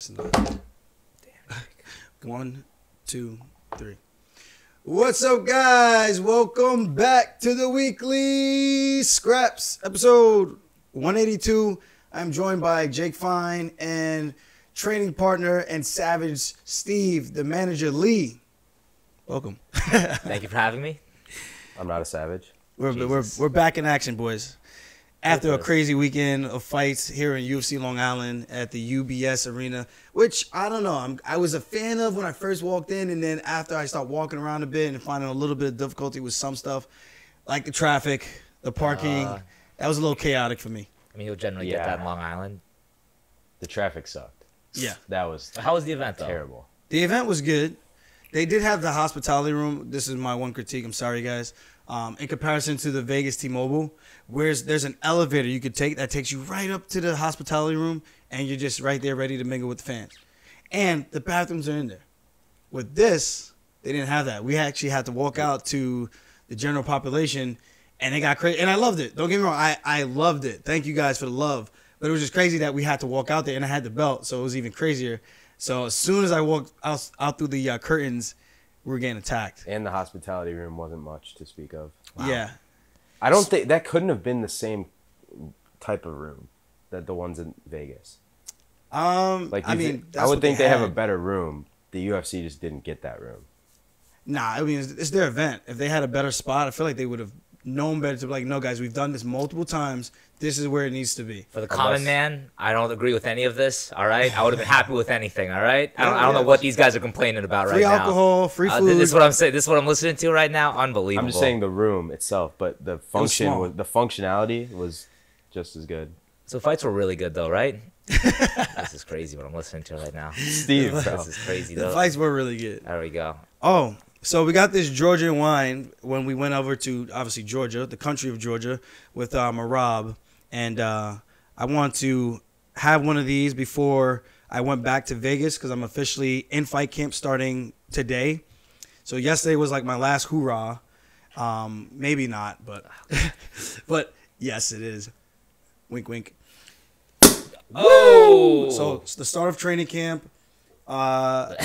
It's not. Damn. 1, 2, 3. What's up, guys? Welcome back to the Weekly Scraps, episode 182. I'm joined by Jake Fine and training partner and Savage Steve, the manager Lee. Welcome. Thank you for having me. I'm not a savage. We're back in action, boys. After a crazy weekend of fights here in UFC Long Island at the UBS Arena, which I don't know, I was a fan of when I first walked in, and then after I started walking around a bit and finding a little bit of difficulty with some stuff, like the traffic, the parking, that was a little chaotic for me. I mean, you'll generally get that in Long Island. The traffic sucked. Yeah. That was How was the event, though? terrible. The event was good. They did have the hospitality room. This is my one critique. I'm sorry, guys. In comparison to the Vegas T-Mobile, whereas there's an elevator you could take that takes you right up to the hospitality room, and you're just right there ready to mingle with the fans. And the bathrooms are in there. With this, they didn't have that. We actually had to walk out to the general population, and it got crazy. And I loved it. Don't get me wrong. I loved it. Thank you guys for the love. But it was just crazy that we had to walk out there, and I had the belt, so it was even crazier. So as soon as I walked out through the curtains, we were getting attacked. And the hospitality room wasn't much to speak of. Wow. Yeah. I don't think that couldn't have been the same type of room that the ones in Vegas. I would think they have a better room. The UFC just didn't get that room. Nah, I mean, it's their event. If they had a better spot, I feel like they would have known better to be like, no, guys, we've done this multiple times. This is where it needs to be. For the common man, I don't agree with any of this, all right? I would have been happy with anything, all right? I don't know what these guys are complaining about right now. Free alcohol, free food. This is what I'm saying. This is what I'm listening to right now. Unbelievable. I'm just saying the room itself, but the functionality was just as good. So fights were really good, though, right? This is crazy what I'm listening to right now. Steve, bro. This is crazy, though. The fights were really good. There we go. Oh, so we got this Georgian wine when we went over to, obviously, Georgia, the country of Georgia, with Marab. And I want to have one of these before I went back to Vegas because I'm officially in fight camp starting today. So yesterday was like my last hoorah. Maybe not, but but yes, it is. Wink, wink. Oh! So it's the start of training camp. I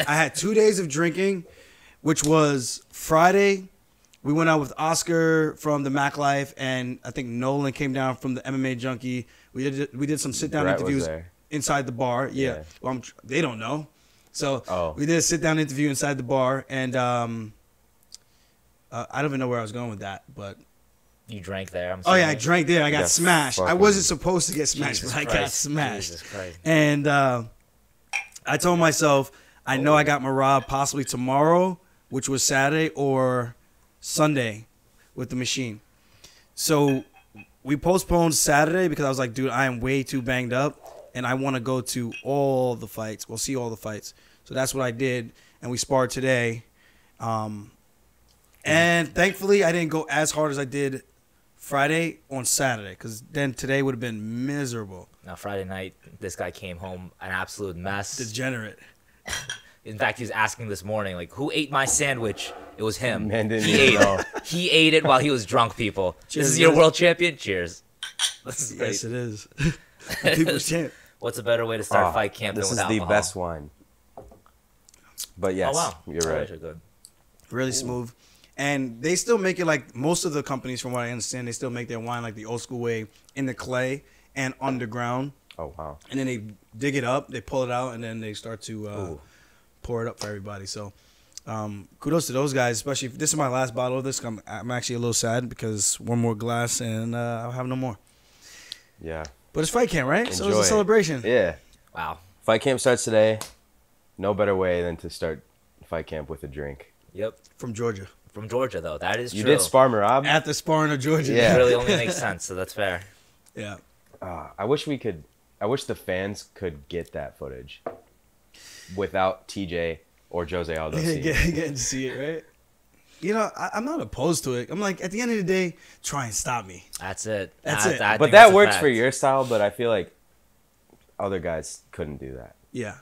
had 2 days of drinking, which was Friday. We went out with Oscar from the Mac Life, and I think Nolan came down from the MMA Junkie. We did some sit-down interviews inside the bar. Yeah. Well, they don't know. So we did a sit-down interview inside the bar, and I don't even know where I was going with that, but... You drank there, Oh, yeah, I drank there. I got smashed. I wasn't supposed to get smashed, but I got smashed. Jesus Christ. And I told myself, I know I got Marab possibly tomorrow, which was Saturday, or Sunday with the machine. So we postponed Saturday because I was like, dude, I am way too banged up, and I want to go to all the fights. We'll see all the fights. So that's what I did, and we sparred today. And thankfully, I didn't go as hard as I did Friday on Saturday, because then today would have been miserable. Now, Friday night, this guy came home an absolute mess. Degenerate. In fact, he was asking this morning, like, who ate my sandwich? It was him. Man didn't He even ate know. it. He ate it while he was drunk, people. Cheers, This is your guys. world champion? Cheers. This is great. Yes, it is. The people's champ. What's a better way to start fight camp than This with is alcohol? the best wine. But yes, Oh, wow. you're right. Those are good. Really smooth. And they still make it like most of the companies, from what I understand, they still make their wine like the old school way in the clay and underground. Oh, wow. And then they dig it up, they pull it out, and then they start to pour it up for everybody. So kudos to those guys, especially if this is my last bottle of this. I'm actually a little sad because one more glass and I'll have no more. Yeah. But it's fight camp, right? So Enjoy it's a celebration. Yeah. Wow. Fight camp starts today. No better way than to start fight camp with a drink. Yep. From Georgia. From Georgia, though. That is You true. did spar Marab? At the sparring of Georgia. Yeah. It really only makes sense, so that's fair. Yeah. I wish the fans could get that footage without TJ or Jose Aldo. Getting to see it, right? You know, I'm not opposed to it. I'm like, at the end of the day, try and stop me. That's it. That's it. I But think that that's a works fact. for your style, but I feel like other guys couldn't do that. Yeah.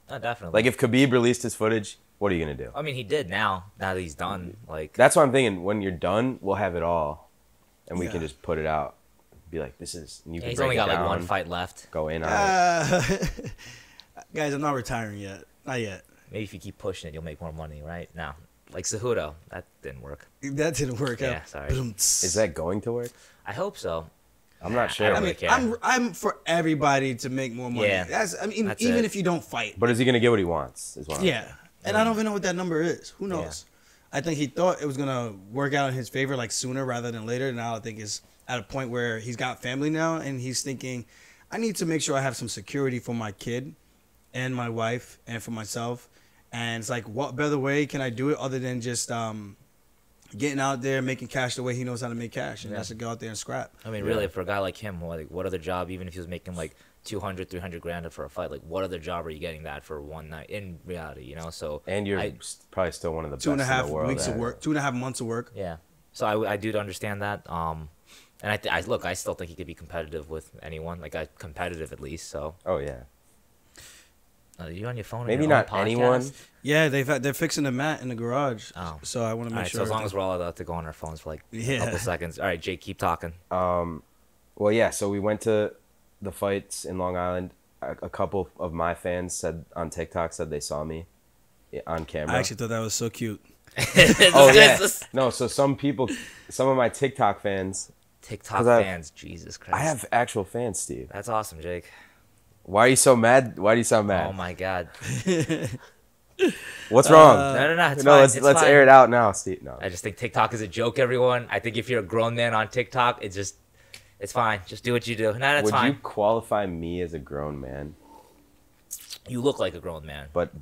Oh, definitely. Like if Khabib released his footage, what are you going to do? I mean, he did now that he's done. Like, That's what I'm thinking. When you're done, we'll have it all, and we Yeah. can just put it out. Be like, this is. And you yeah, can he's break only it got like down, one fight left. Go in on it. Guys, I'm not retiring yet. Not yet. Maybe if you keep pushing it, you'll make more money, right? No. Like Cejudo. That didn't work. That didn't work out. Yeah, sorry. Is that going to work? I hope so. I'm not sure. I don't I mean, really care. I'm for everybody to make more money. Yeah. Even That's even it. if you don't fight. But is he gonna get what he wants? Is what I'm- Yeah. And I don't even know what that number is. Who knows? I think he thought it was gonna work out in his favor, like sooner rather than later. Now I think it's at a point where he's got family now, and he's thinking, I need to make sure I have some security for my kid, and my wife, and for myself. And it's like, what better way can I do it other than just getting out there making cash the way he knows how to make cash, and that's to go out there and scrap. I mean, really, for a guy like him, like, what other job, even if he was making like 200, 300 grand for a fight, like, what other job are you getting that for one night in reality, you know? So, And you're probably still one of the best 2.5 in the world. weeks of work, 2.5 months of work. yeah. So I do understand that. And I still think he could be competitive with anyone, like competitive at least. So, Oh yeah. are you on your phone? on Maybe your not own podcast? anyone. Yeah, they're fixing the mat in the garage. Oh. So I want to All make right, sure. so as long as we're all allowed to go on our phones for like a Yeah. couple seconds. All right, Jake, keep talking. Well, yeah. So we went to the fights in Long Island. A couple of my fans said on TikTok they saw me on camera. I actually thought that was so cute. Oh yeah. No, so some of my TikTok fans. TikTok 'Cause fans, Jesus Christ. I have actual fans, Steve. That's awesome, Jake. Why are you so mad? Why do you sound mad? Oh my God. What's wrong? No, it's No, fine. let's It's fine. air it out now, Steve. No. I just think TikTok is a joke, everyone. I think if you're a grown man on TikTok, it's fine. Just do what you do. No, that's Would fine. you qualify me as a grown man? You look like a grown man. But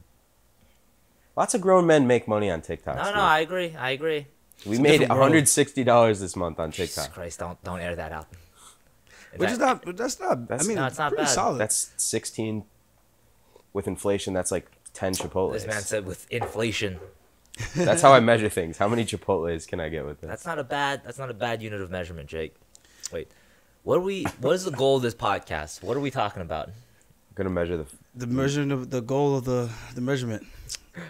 lots of grown men make money on TikTok. No, Steve. I agree. We made different world. $160 this month on Jesus TikTok. Christ, don't air that out. Which is not. That's not. I mean, no, it's not pretty bad. solid. That's 16 with inflation. That's like 10 Chipotles. This man said with inflation. That's how I measure things. How many Chipotles can I get with this? That's not a bad unit of measurement, Jake. Wait. What is the goal of this podcast? What are we talking about? I'm gonna measure the measurement of the goal of the measurement.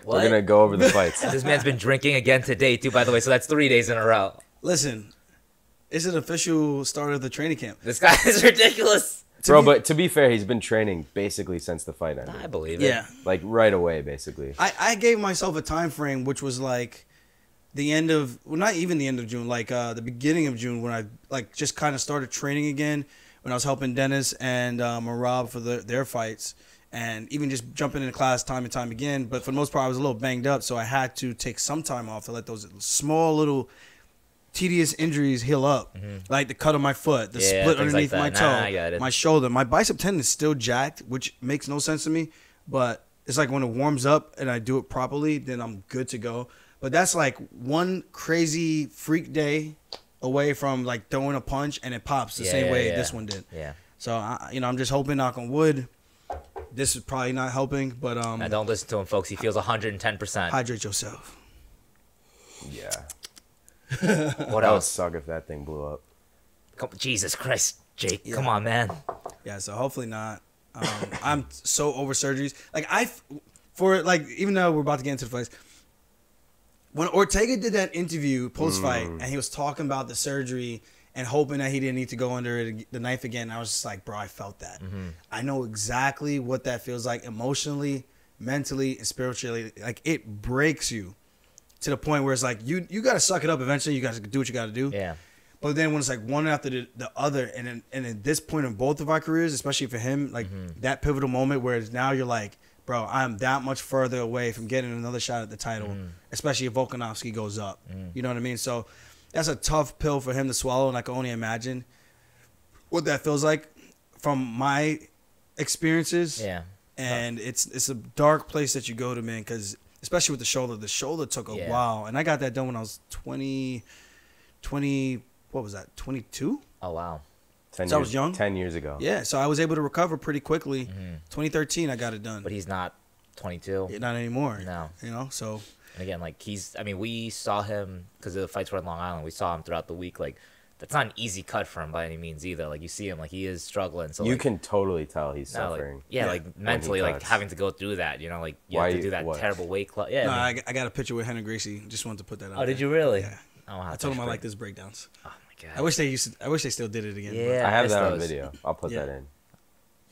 What? We're gonna go over the fights. This man's been drinking again today too, by the way, so that's 3 days in a row. Listen, it's an official start of the training camp. This guy is ridiculous. Bro, but to be fair, he's been training basically since the fight ended. I believe it. Yeah, Like right away, basically. I gave myself a time frame which was like the end of, well, not even the end of June, like the beginning of June, when I like just kind of started training again, when I was helping Dennis and Marab for their fights, and even just jumping into class time and time again. But for the most part, I was a little banged up, so I had to take some time off to let those small little tedious injuries heal up, like the cut on my foot, the split things underneath like my that. toe, Nah, I got it. my shoulder. My bicep tendon is still jacked, which makes no sense to me, but it's like when it warms up and I do it properly, then I'm good to go. But that's like one crazy freak day away from like throwing a punch and it pops the same way this one did. Yeah. So I'm just hoping, knock on wood, this is probably not helping, but Now don't listen to him, folks. He feels 110%. hydrate yourself. Yeah. What That would else? suck if that thing blew up. Jesus Christ, Jake. Yeah. Come on, man. Yeah, so hopefully not. I'm so over surgeries. Like even though we're about to get into the fights, when Ortega did that interview post fight and he was talking about the surgery and hoping that he didn't need to go under the knife again, I was just like, bro, I felt that. I know exactly what that feels like emotionally, mentally, and spiritually. Like it breaks you to the point where it's like you got to suck it up eventually. You got to do what you got to do. Yeah. But then when it's like one after the other, and at this point in both of our careers, especially for him, like that pivotal moment where it's now you're like, bro, I'm that much further away from getting another shot at the title, especially if Volkanovski goes up. You know what I mean? So that's a tough pill for him to swallow, and I can only imagine what that feels like from my experiences. Yeah. And it's a dark place that you go to, man, because especially with the shoulder took a while, and I got that done when I was 20, what was that, 22? Oh, wow. So I was young? 10 years ago. Yeah, so I was able to recover pretty quickly. 2013, I got it done. But he's not 22. Yeah, not anymore. No. You know, so. And again, like we saw him because the fights were in Long Island. We saw him throughout the week. Like, that's not an easy cut for him by any means either. Like, you see him, like, he is struggling. So You like, can totally tell he's no, like, suffering. like mentally, like cuts. having to go through that. You know, like you Why have to you- do that what? terrible weight club. Yeah. No, I mean- I got a picture with Henry Gracie. Just wanted to put that out. oh, did you really? Yeah. Oh, wow, I told him I like his breakdowns. Oh my god. I wish they still did it again. Yeah. I have missed that on those. video. I'll put Yeah. that in.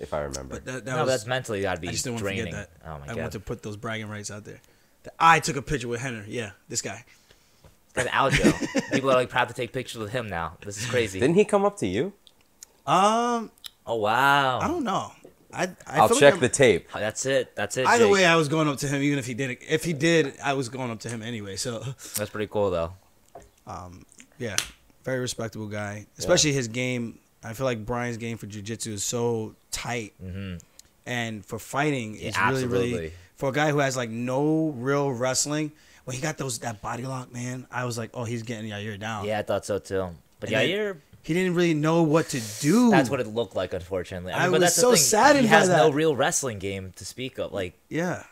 if I remember. But that No, was, that's mentally gotta be I just didn't want to draining. forget that. Oh my I god. want to put those bragging rights out there. I took a picture with Henner. Yeah, this guy. That's Aljo. People are like proud to take pictures with him now. This is crazy. Didn't he come up to you? Oh wow. I don't know. I'll feel check like the tape. That's it. Either Jake. way, I was going up to him, even if he didn't. If he did, I was going up to him anyway. So, That's pretty cool though. yeah, very respectable guy. Especially his game. I feel like Brian's game for jiu-jitsu is so tight, and for fighting, it's really, really for a guy who has like no real wrestling. When he got that body lock, man, I was like, oh, he's getting Yair down. Yeah, I thought so too. But And then Yair, he didn't really know what to do. that's what it looked like, unfortunately. I but was that's the so thing. saddened He by has no that. real wrestling game to speak of. Like, Yeah.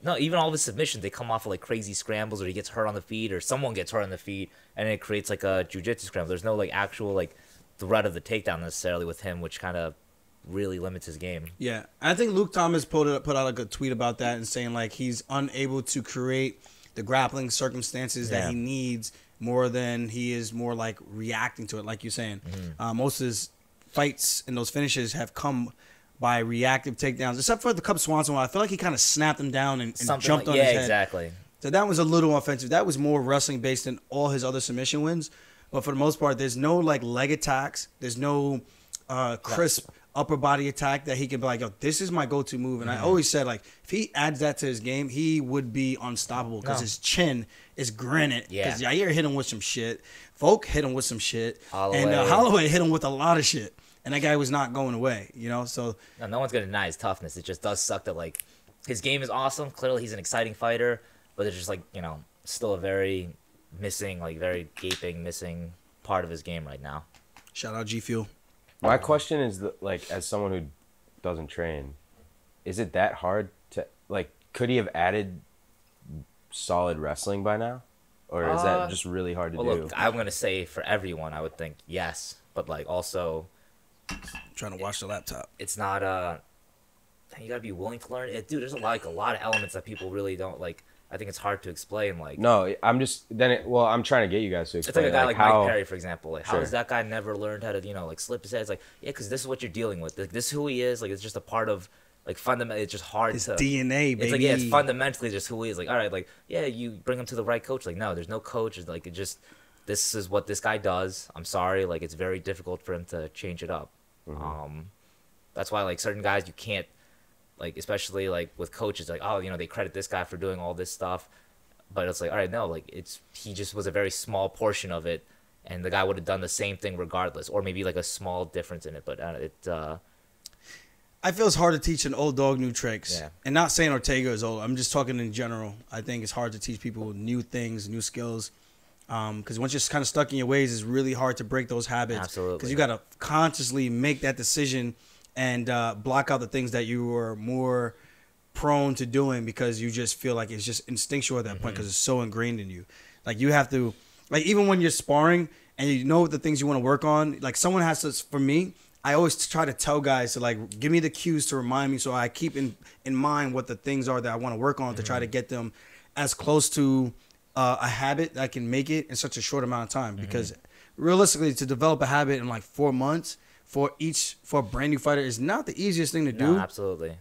no, even all of his submissions, they come off of like crazy scrambles, or he gets hurt on the feet, or someone gets hurt on the feet, and it creates like a jiu-jitsu scramble. There's no like actual like threat of the takedown necessarily with him, which kind of really limits his game. Yeah, I think Luke Thomas put out like a tweet about that and saying like he's unable to create the grappling circumstances that he needs more than he is more like reacting to it, like you're saying. Most of his fights and those finishes have come by reactive takedowns, except for the Cub Swanson one. I feel like he kind of snapped him down and jumped Like, on his head. Yeah, exactly. So that was a little offensive. That was more wrestling based than all his other submission wins. But for the most part, there's no like leg attacks. There's no crisp upper body attack that he can be like, yo, this is my go-to move. And I always said, like, if he adds that to his game, he would be unstoppable because his chin is granite. Yeah. Because Yair hit him with some shit. Volk hit him with some shit. Holloway. And Holloway hit him with a lot of shit. And that guy was not going away, you know? So No one's gonna deny his toughness. It just does suck that like his game is awesome. Clearly, he's an exciting fighter, but it's just like still a very very gaping missing part of his game right now. shout out G Fuel. My question is, like, as someone who doesn't train, is it that hard to, like, could he have added solid wrestling by now? Or is that just really hard to do? Look, I'm gonna say for everyone, I would think yes, but like also, Trying to watch the laptop. it's not you gotta be willing to learn it, dude. There's a lot of elements that people really don't like. I think it's hard to explain. Like, No, I'm just, I'm trying to get you guys to it's explain. like a guy like how, Mike Perry, for example. Like, how Sure. has that guy never learned how to, like, slip his head? It's like, yeah, because this is what you're dealing with. Like, this is who he is. Like, it's just a part of, like, fundamentally, it's just hard His to. DNA, baby. It's like, yeah, it's fundamentally just who he is. Like, all right, like, yeah, you bring him to the right coach. Like, no, there's no coach. It's like, it just, this is what this guy does. I'm sorry. Like, it's very difficult for him to change it up. That's why, like, certain guys you can't, like, especially, like, with coaches, like, oh, they credit this guy for doing all this stuff. But it's like, all right, no, like, he just was a very small portion of it, and the guy would have done the same thing regardless, or maybe like a small difference in it. But I feel it's hard to teach an old dog new tricks. Yeah. And not saying Ortega is old. I'm just talking in general. I think it's hard to teach people new things, new skills. Because once you're kind of stuck in your ways, it's really hard to break those habits. Absolutely. Because you got to consciously make that decision and block out the things that you were more prone to doing because you just feel like it's just instinctual at that point because it's so ingrained in you. Like you have to, like even when you're sparring and you know the things you want to work on, like someone has to, for me, I always try to tell guys to like give me the cues to remind me so I keep in mind what the things are that I want to work on to try to get them as close to a habit that I can make it in such a short amount of time. Because realistically, to develop a habit in like 4 months for a brand new fighter is not the easiest thing to do. no, absolutely.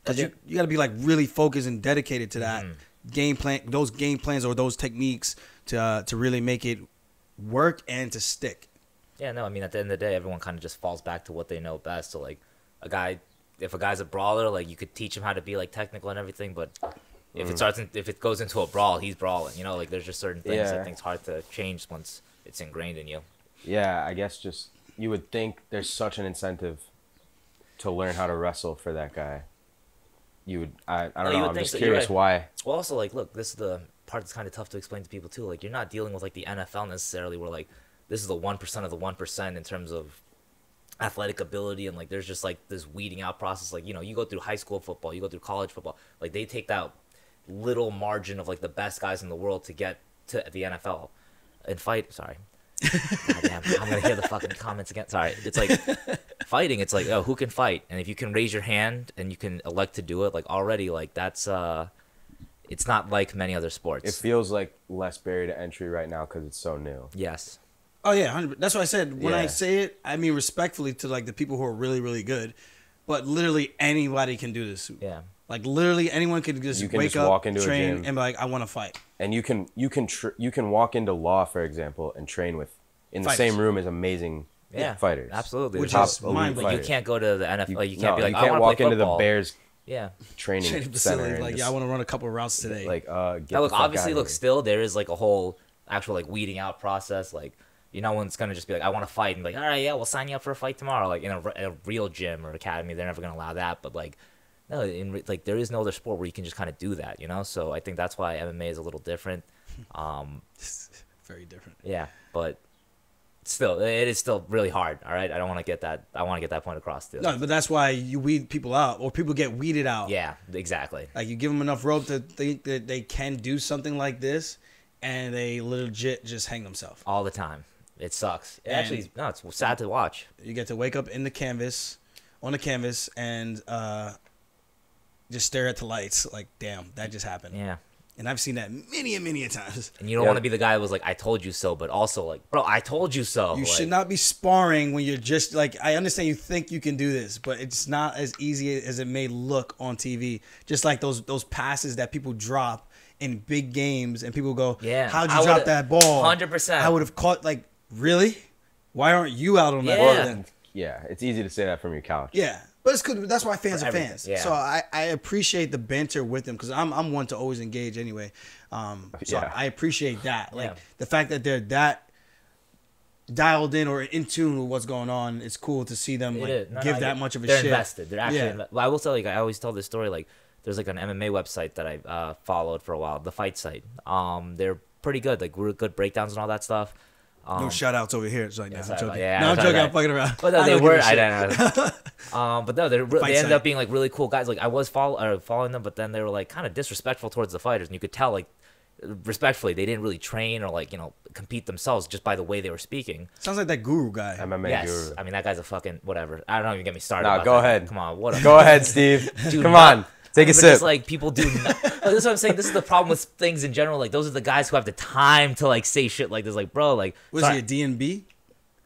Because you got to be like really focused and dedicated to that game plan, those game plans or those techniques to really make it work and to stick. Yeah, no, I mean, at the end of the day, everyone kind of just falls back to what they know best. So, like, if a guy's a brawler, like, you could teach him how to be, like, technical and everything, but if it goes into a brawl, he's brawling, like, there's just certain things I think it's hard to change once it's ingrained in you. Yeah, I guess just, you would think there's such an incentive to learn how to wrestle for that guy. I don't know, I'm just curious why. Well, also, like, look, this is the part that's kind of tough to explain to people, too. Like, you're not dealing with, like, the NFL necessarily where, like, this is the 1% of the 1% in terms of athletic ability, and, like, there's just, like, this weeding out process. Like, you go through high school football, you go through college football. Like, they take that little margin of, like, the best guys in the world to get to the NFL and fight. Sorry. God damn, I'm going to hear the fucking comments again. Sorry. It's like fighting. It's like, oh, who can fight? And if you can raise your hand and you can elect to do it, like, already, like, that's, it's not like many other sports. It feels like less barrier to entry right now because it's so new. Yes. Oh yeah, 100%. That's what I said. When I Yeah. say it, I mean respectfully to like the people who are really, really good. but literally anybody can do this. Yeah. Like literally anyone could just wake up, walk into train, a gym and be like, I want to fight. And you can walk into law, for example, and train with in the Fighters. same room as amazing fighters. Absolutely. Which top is elite mind-blowing. Like, you fighters. can't go to the NFL. Like, you can't be like, you I can't want to walk play into football. the Bears Yeah. training Training center facility, and like, just, I want to run a couple of routes today. like get Now, the look, fuck obviously, outta look, here. still there is like a whole actual like weeding out process. Like, no one's gonna just be like, I want to fight, and be like, all right, yeah, we'll sign you up for a fight tomorrow. Like in a real gym or academy, they're never gonna allow that. But like, no, like there is no other sport where you can just kind of do that, you know. So I think that's why MMA is a little different. Very different. Yeah, but still, it is still really hard. All right, I want to get that point across too. No, but that's why you weed people out, or people get weeded out. Yeah, exactly. Like you give them enough rope to think that they can do something like this, and they legit just hang themselves. All the time. It sucks. It And- actually, no, it's sad to watch. You get to wake up in the canvas, on the canvas, and just stare at the lights. Like, damn, that just happened. Yeah. And I've seen that many and many a times. And you don't want to be the guy that was like, I told you so, but also like, bro, I told you so. You like, should not be sparring when you're just like, I understand you think you can do this, but it's not as easy as it may look on TV. Just like those passes that people drop in big games, and people go, Yeah. how'd I you drop would've- that ball? 100%. I would have caught, like, really? Why aren't you out on that Yeah. ball then? Yeah, it's easy to say that from your couch. Yeah. But it's good. That's why fans For are everything, fans. yeah. So I appreciate the banter with them, because I'm one to always engage anyway. So Yeah. I appreciate that. Like Yeah. the fact that they're that dialed in or in tune with what's going on. It's cool to see them like, It is. give that much of a they're shit. invested. They're actually. Yeah. Well, I will tell you, I always tell this story. Like, there's like an MMA website that I followed for a while, the fight site. They're pretty good. Like, real good breakdowns and all that stuff. No shout outs over here. It's like, nah, I'm sorry joking. about- yeah, no, I'm sorry joking. about I'm fucking around. But no, I they don't were. give a I shit. don't know. But no, they Fight ended site. up being like really cool guys. Like, I was following them, but then they were like kind of disrespectful towards the fighters, and you could tell like respectfully they didn't really train or like compete themselves just by the way they were speaking. Sounds like that guru guy. MMA Yes, guru. I mean that guy's a fucking whatever. I don't even get me started. Nah, about go that. ahead. Come on, what? Go ahead, Steve. Dude, Come not- on. Take a But sip. It's like people do. Not, like, this is what I'm saying. This is the problem with things in general. Like those are the guys who have the time to like say shit like this. Like, bro, like Was sorry, he a DNB?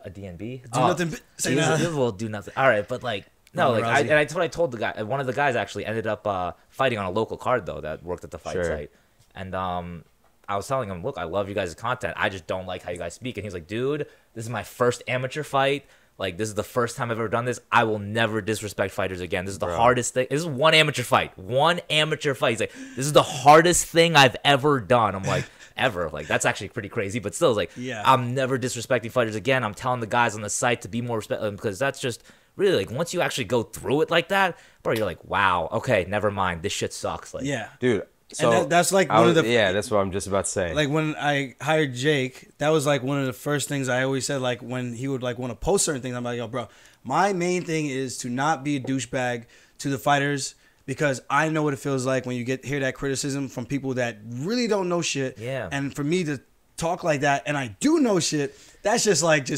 a DNB? Do nothing. Say He nothing. will do nothing. All right, but like no, Ronda like Rousey. and that's what I told the guy. One of the guys actually ended up fighting on a local card though that worked at the fight Sure. site, and I was telling him, look, I love you guys' content. I just don't like how you guys speak. And he's like, dude, this is my first amateur fight. Like, this is the first time I've ever done this. I will never disrespect fighters again. This is the hardest thing. This is one amateur fight. One amateur fight. He's like, this is the hardest thing I've ever done. I'm like, ever. Like, that's actually pretty crazy. But still, it's like, Yeah. I'm never disrespecting fighters again. I'm telling the guys on the site to be more respectful because that's just really, like, once you actually go through it like that, bro, you're like, wow, okay, never mind. This shit sucks. Like, Yeah. Dude. So that's like one of the yeah, that's what I'm just about to say. like when I hired Jake, that was like one of the first things I always said. Like when he would like want to post certain things, I'm like, yo, bro, my main thing is to not be a douchebag to the fighters, because I know what it feels like when you hear that criticism from people that really don't know shit. Yeah. And for me to talk like that, and I do know shit, that's just like,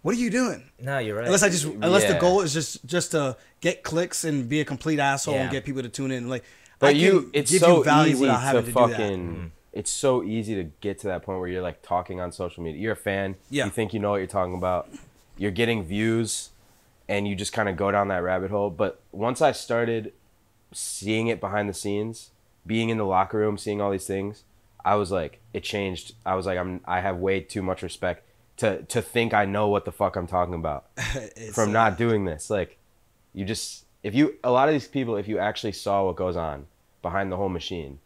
what are you doing? no, you're right. Unless the Yeah. goal is just to get clicks and be a complete asshole and Yeah. get people to tune in. Like, But I can it's give so you value easy without to having to fucking. do that. Mm-hmm. It's so easy to get to that point where you're like talking on social media. You're a fan. Yeah. You think you know what you're talking about. You're getting views, and you just kind of go down that rabbit hole. But once I started seeing it behind the scenes, being in the locker room, seeing all these things, I was like, it changed. I was like, I have way too much respect to think I know what the fuck I'm talking about from not doing this. Like, you just. A lot of these people, if you actually saw what goes on behind the whole machine,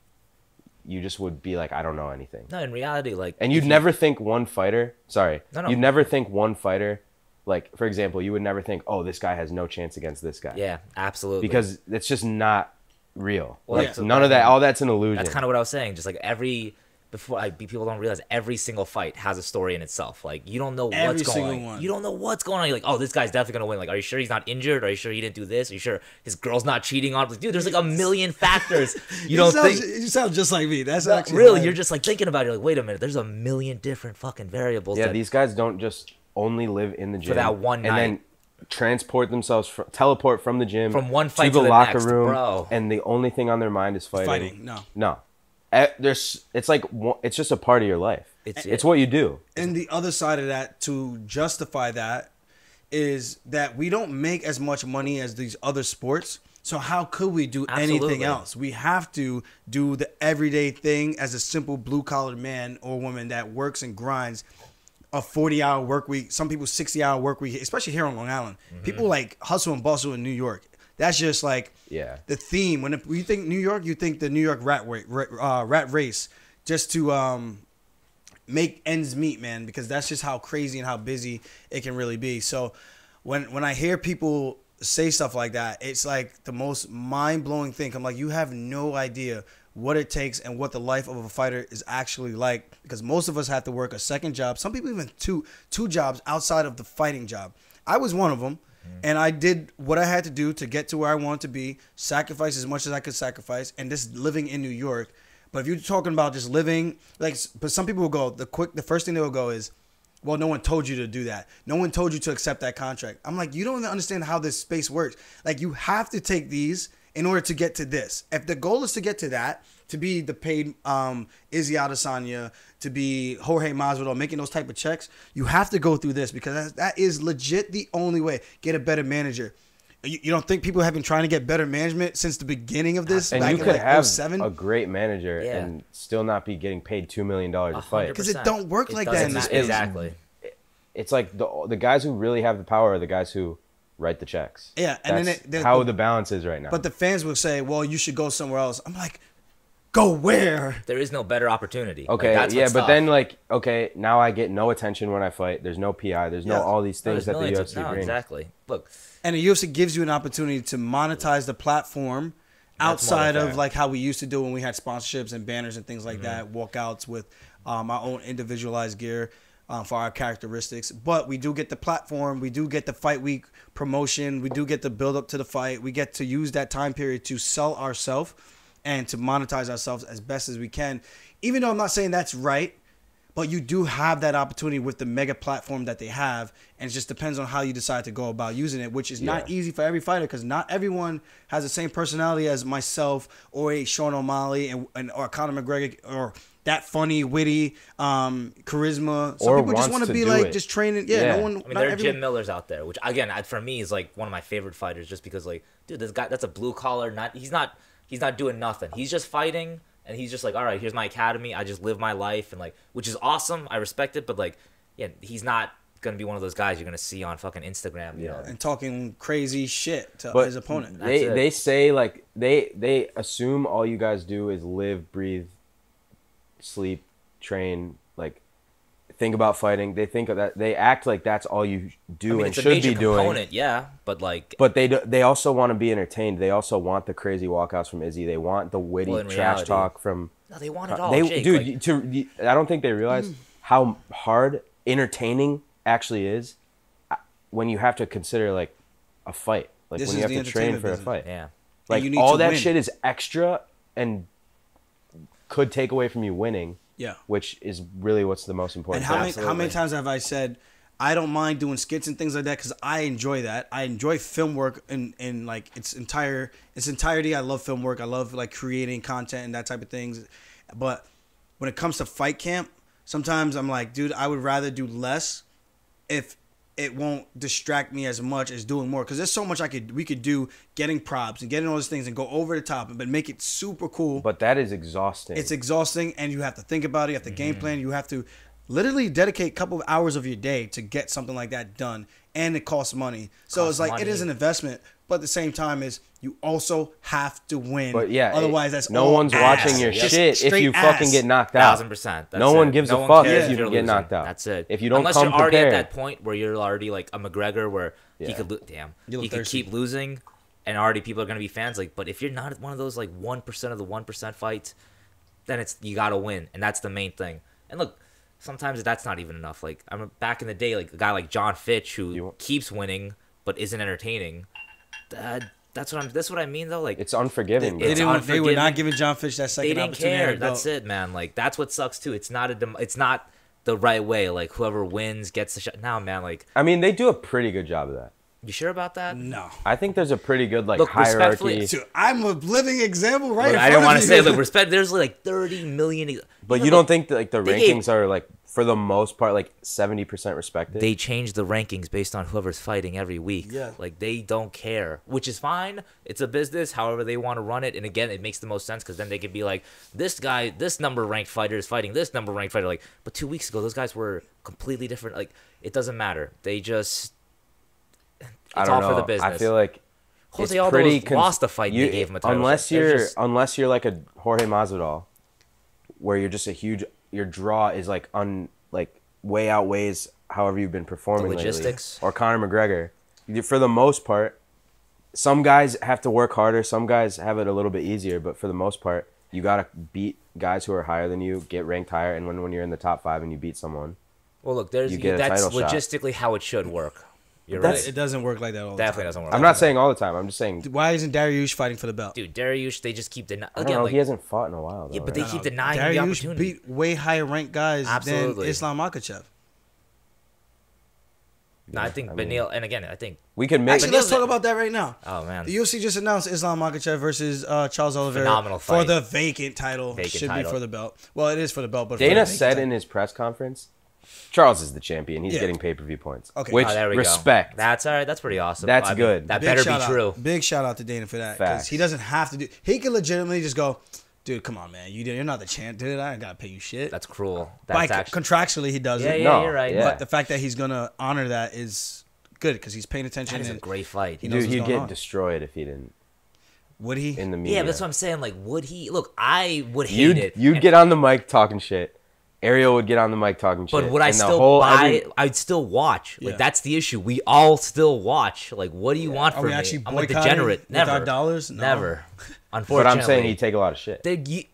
you just would be like, I don't know anything. No, in reality, like, And you'd never think one fighter, No. you'd never think one fighter, like, for example, you would never think, oh, this guy has no chance against this guy. yeah, absolutely. Because it's just not real. Well, Like, yeah. none of that, all that's an illusion. that's kind of what I was saying. Just like people don't realize every single fight has a story in itself. Like, you don't know Every what's going single on. one. You don't know what's going on. You're like, oh, this guy's definitely gonna win. Like, are you sure he's not injured? Are you sure he didn't do this? Are you sure his girl's not cheating on? Like, dude, there's like a million factors. You don't think. You sound just like me. That's No, actually really, hilarious. you're just like thinking about it. You're like, wait a minute, there's a million different fucking variables. Yeah, that, these guys don't just only live in the gym. that one and night. then transport themselves, teleport from the gym. From one fight to to the the locker next, room. bro. And the only thing on their mind is fighting. fighting. No. It's like it's just a part of your life. It's It's what you do. And the other side of that, to justify that, is that we don't make as much money as these other sports. So how could we do anything else? We have to do the everyday thing as a simple blue-collar man or woman that works and grinds a 40-hour work week. Some people 60-hour work week, especially here on Long Island. People like hustle and bustle in New York. That's just like the theme. When you think New York, you think the New York rat race just to make ends meet, man, because that's just how crazy and how busy it can really be. So when I hear people say stuff like that, it's like the most mind-blowing thing. I'm like, you have no idea what it takes and what the life of a fighter is actually like, because most of us have to work a second job. Some people even two jobs outside of the fighting job. I was one of them, and I did what I had to do to get to where I wanted to be, sacrifice as much as I could sacrifice, and just living in New York. But if you're talking about just living, like, but some people will go, the first thing they will go is, well, no one told you to do that. No one told you to accept that contract. I'm like, you don't even understand how this space works. Like, you have to take these in order to get to this. If the goal is to get to that, to be the paid Izzy Adesanya, to be Jorge Masvidal, making those type of checks, you have to go through this, because that is legit the only way. Get a better manager. You don't think people have been trying to get better management since the beginning of this? And back you in could like have 07? a great manager and still not be getting paid $2 million a fight. Because it don't work like that in this space. Exactly. It's like the guys who really have the power are the guys who write the checks. Yeah, and That's then how the balance is right now. But the fans will say, well, you should go somewhere else. I'm like, go where? There is no better opportunity. Okay, that's yeah, what's but tough. then, like, okay, now I get no attention when I fight. There's no PI. There's no all these things that the UFC brings. Exactly. Look, and the UFC gives you an opportunity to monetize the platform outside of like how we used to do when we had sponsorships and banners and things like that, walkouts with our own individualized gear for our characteristics. But we do get the platform. We do get the fight week promotion. We do get the build up to the fight. We get to use that time period to sell ourselves and to monetize ourselves as best as we can. Even though I'm not saying that's right, but you do have that opportunity with the mega platform that they have, and it just depends on how you decide to go about using it, which is not easy for every fighter, because not everyone has the same personality as myself or a Sean O'Malley or Conor McGregor or that funny, witty charisma. Some people just want to be like just training. Yeah, no one. I mean, there are Jim Millers out there, which again, for me, is like one of my favorite fighters, just because, like, dude, this guy, that's a blue collar. He's not doing nothing. He's just fighting. And he's just like, all right, here's my academy. I just live my life, and like, which is awesome. I respect it, but like, yeah, he's not gonna be one of those guys you're gonna see on fucking Instagram, you know, and talking crazy shit to his opponent. They say, like, they assume all you guys do is live, breathe, sleep, train, like, think about fighting. They think of that. They act like that's all you do and should be doing. Yeah, but like, but they also want to be entertained. They also want the crazy walkouts from Izzy. They want the witty trash talk from. No, they want it all. Dude, I don't think they realize how hard entertaining actually is when you have to consider, like, a fight. Like, when you have to train for a fight. Yeah, like, all that shit is extra and could take away from you winning. Yeah, which is really what's the most important. And how many times have I said, I don't mind doing skits and things like that, because I enjoy that. I enjoy film work in like its entirety. I love film work. I love, like, creating content and that type of things. But when it comes to fight camp, sometimes I'm like, dude, I would rather do less if it won't distract me as much as doing more, because there's so much we could do, getting props and getting all those things and go over the top, but make it super cool. But that is exhausting. It's exhausting, and you have to think about it. You have to game plan. You have to literally dedicate a couple of hours of your day to get something like that done, and it costs money. So it's like, it is an investment, but at the same time is you also have to win. But yeah, otherwise that's no one's watching your shit if you fucking get knocked out. 1000%. No one gives a fuck if you get knocked out. That's it. If you don't unless come you're already prepared. At that point where you're already like a McGregor, where he could he could keep losing, and already people are gonna be fans. Like, but if you're not one of those like 1% of the 1% fights, then you gotta win, and that's the main thing. And look, sometimes that's not even enough. Like, I'm back in the day, like a guy like John Fitch who keeps winning but isn't entertaining. That's what I mean, though. Like, it's unforgiving. They were not giving John Fitch that second opportunity. They didn't care. That's it, man. Like, that's what sucks too. It's not the right way. Like, whoever wins gets the shot. Now, man, like, I mean, they do a pretty good job of that. You sure about that? No. I think there's a pretty good like Look, respectfully- hierarchy. Dude, I'm a living example right Look, in I front don't of want to you. say, look, respect. There's like 30 million. But even, you don't like, think that like the they rankings gave- are like for the most part like 70% respected? They change the rankings based on whoever's fighting every week. Yeah. Like, they don't care, which is fine. It's a business, however they want to run it. And again, it makes the most sense because then they could be like, this guy, this number ranked fighter is fighting this number ranked fighter. Like, but 2 weeks ago, those guys were completely different. Like, it doesn't matter. They just, it's I don't all know. for the business. I feel like Jose it's Aldo pretty lost the fight. They gave him a title. unless shot. They're you're just- unless you're like a Jorge Masvidal, where you're just a huge, your draw is like way outweighs however you've been performing logistics. lately. Or Conor McGregor. For the most part, some guys have to work harder. Some guys have it a little bit easier. But for the most part, you gotta beat guys who are higher than you, get ranked higher, and when you're in the top 5 and you beat someone. Well, look, you get a that's title shot. logistically how it should work. You're That's- right. It doesn't work like that all the Definitely time. doesn't work. I'm like not that. saying all the time. I'm just saying. Why isn't Dariush fighting for the belt? Dude, Dariush, they just keep denying. I don't Again, know. like, He hasn't fought in a while. Though, yeah, but right? they keep denying him the Dariush opportunity. beat way higher ranked guys Absolutely. than Islam Makhachev. No, I think I mean- Beneil, and again, I think, we could make. Actually, let's talk about that right now. oh man, The UFC just announced Islam Makhachev versus Charles Oliveira Phenomenal for fight. the vacant title. Vacant Should title. be for the belt. Well, it is for the belt, but for Dana the vacant said title. in his press conference, Charles is the champion. He's Yeah. getting pay-per-view points. Okay. Which oh, there we respect. go. That's all right. That's pretty awesome. That's I mean, good. That Big better shout be out. true. Big shout out to Dana for that because Facts. he doesn't have to do. He can legitimately just go, dude. Come on, man. You're not the champ, dude. I ain't gotta pay you shit. That's cruel. Like That's actually, contractually, he does yeah, it. yeah, No, you're right. yeah. But the fact that he's gonna honor that is good because he's paying attention. That is a And great fight. He knows Dude, what's he'd going get on. destroyed if he didn't Would he? in the media. Yeah, but that's what I'm saying. Like, would he? Look, I would hate it. You'd And- get on the mic talking shit. Ariel would get on the mic talking shit. But would I And the still whole buy? I'd still watch. Like, Yeah. that's the issue. We all still watch. Like, what do you want Are from we me? actually I'm a boycotting degenerate. with Never. our dollars? No. Never. But Unfortunately. I'm saying he'd take a lot of shit.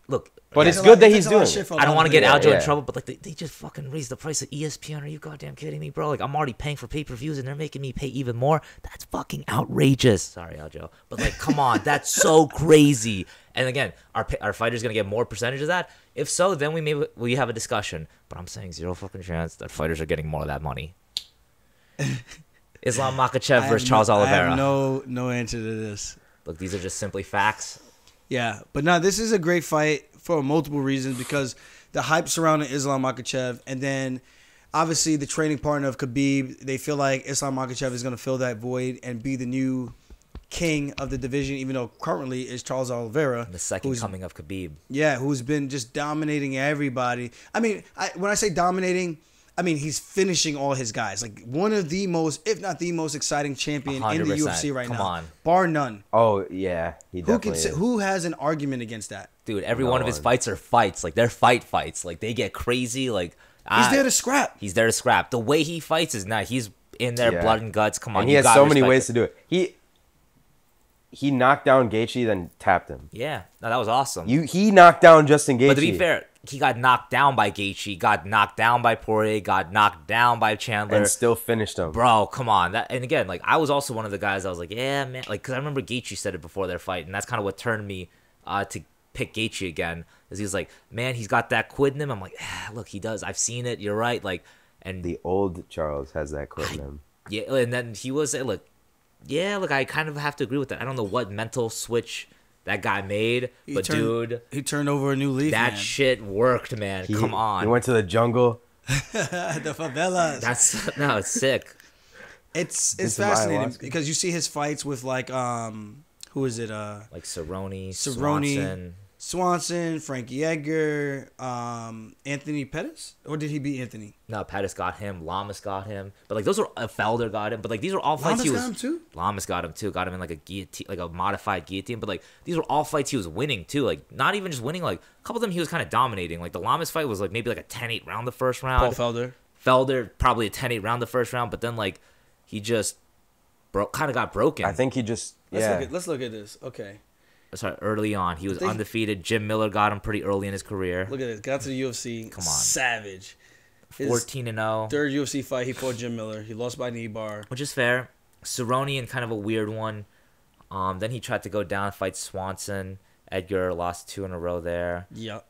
Look. But again, it's good that he's doing shit it. for a I don't lot want of to get videos. Aljo in Yeah. trouble, but like they just fucking raised the price of ESPN. Are you goddamn kidding me, bro? Like, I'm already paying for pay-per-views and they're making me pay even more. That's fucking outrageous. Sorry, Aljo, but like, come on, that's so crazy. And again, our fighters gonna get more percentage of that. If so, then we have a discussion. But I'm saying zero fucking chance that fighters are getting more of that money. Islam Makhachev versus Charles I Oliveira. have no answer to this. Look, these are just simply facts. Yeah, but no, this is a great fight for multiple reasons because the hype surrounding Islam Makhachev, and then obviously the training partner of Khabib. They feel like Islam Makhachev is going to fill that void and be the new king of the division, even though currently is Charles Oliveira, The second coming of Khabib. yeah, who's been just dominating everybody. I mean, when I say dominating, I mean he's finishing all his guys. Like one of the most, if not the most exciting champion in the 100%. UFC right Come now, on. bar none. Oh yeah, he Who definitely can say, is. who has an argument against that? Dude, every No one of his one. fights are fights. Like, they're fights. Like, they get crazy. Like, He's there to scrap. He's there to scrap. The way he fights is not. He's in there, Yeah. blood and guts. Come on, And he you has gotta so many respect ways it. to do it. He knocked down Gaethje, then tapped him. Yeah, no, that was awesome. He knocked down Justin Gaethje. But to be fair, he got knocked down by Gaethje, got knocked down by Poirier, got knocked down by Chandler. and still finished him. Bro, come on. That, and again, like, I was also one of the guys. I was like, yeah, man, like, because I remember Gaethje said it before their fight, and that's kind of what turned me to pick Gaethje again. Is he was like, man, he's got that quid in him. I'm like, look, he does. I've seen it. You're right. Like, and The old Charles has that quit in him. yeah, and then he was look, yeah, look, I kind of have to agree with that. I don't know what mental switch that guy made, but dude, he turned over a new leaf. that man. shit worked, man. Come on, He went to the jungle. The favelas. that's no, it's sick. It's Did some fascinating ayahuasca. because you see his fights with like who is it? Like Cerrone, Cerrone, Swanson, Frankie Edgar, Anthony Pettis, or did he beat Anthony? No, Pettis got him. Lamas got him. But like those are Felder got him. But like these are all fights Lamas he was. got him too? Lamas got him too. Got him in like a guillotine, like a modified guillotine. But like these were all fights he was winning too. Like not even just winning. Like a couple of them he was kind of dominating. Like the Lamas fight was like maybe like a 10-8 round the first round. Paul Felder. Felder probably a 10-8 round the first round. But then like he just kind of got broken. I think he just Let's look at this. Okay, Sorry, early on he was think- undefeated. Jim Miller got him pretty early in his career. look at this. Got to the UFC. Come on. Savage. His 14-0. third UFC fight, he fought Jim Miller. He lost by knee bar. Which is fair. Cerrone in kind of a weird one. Then he tried to go down, fight Swanson. Edgar lost 2 in a row there. Yep.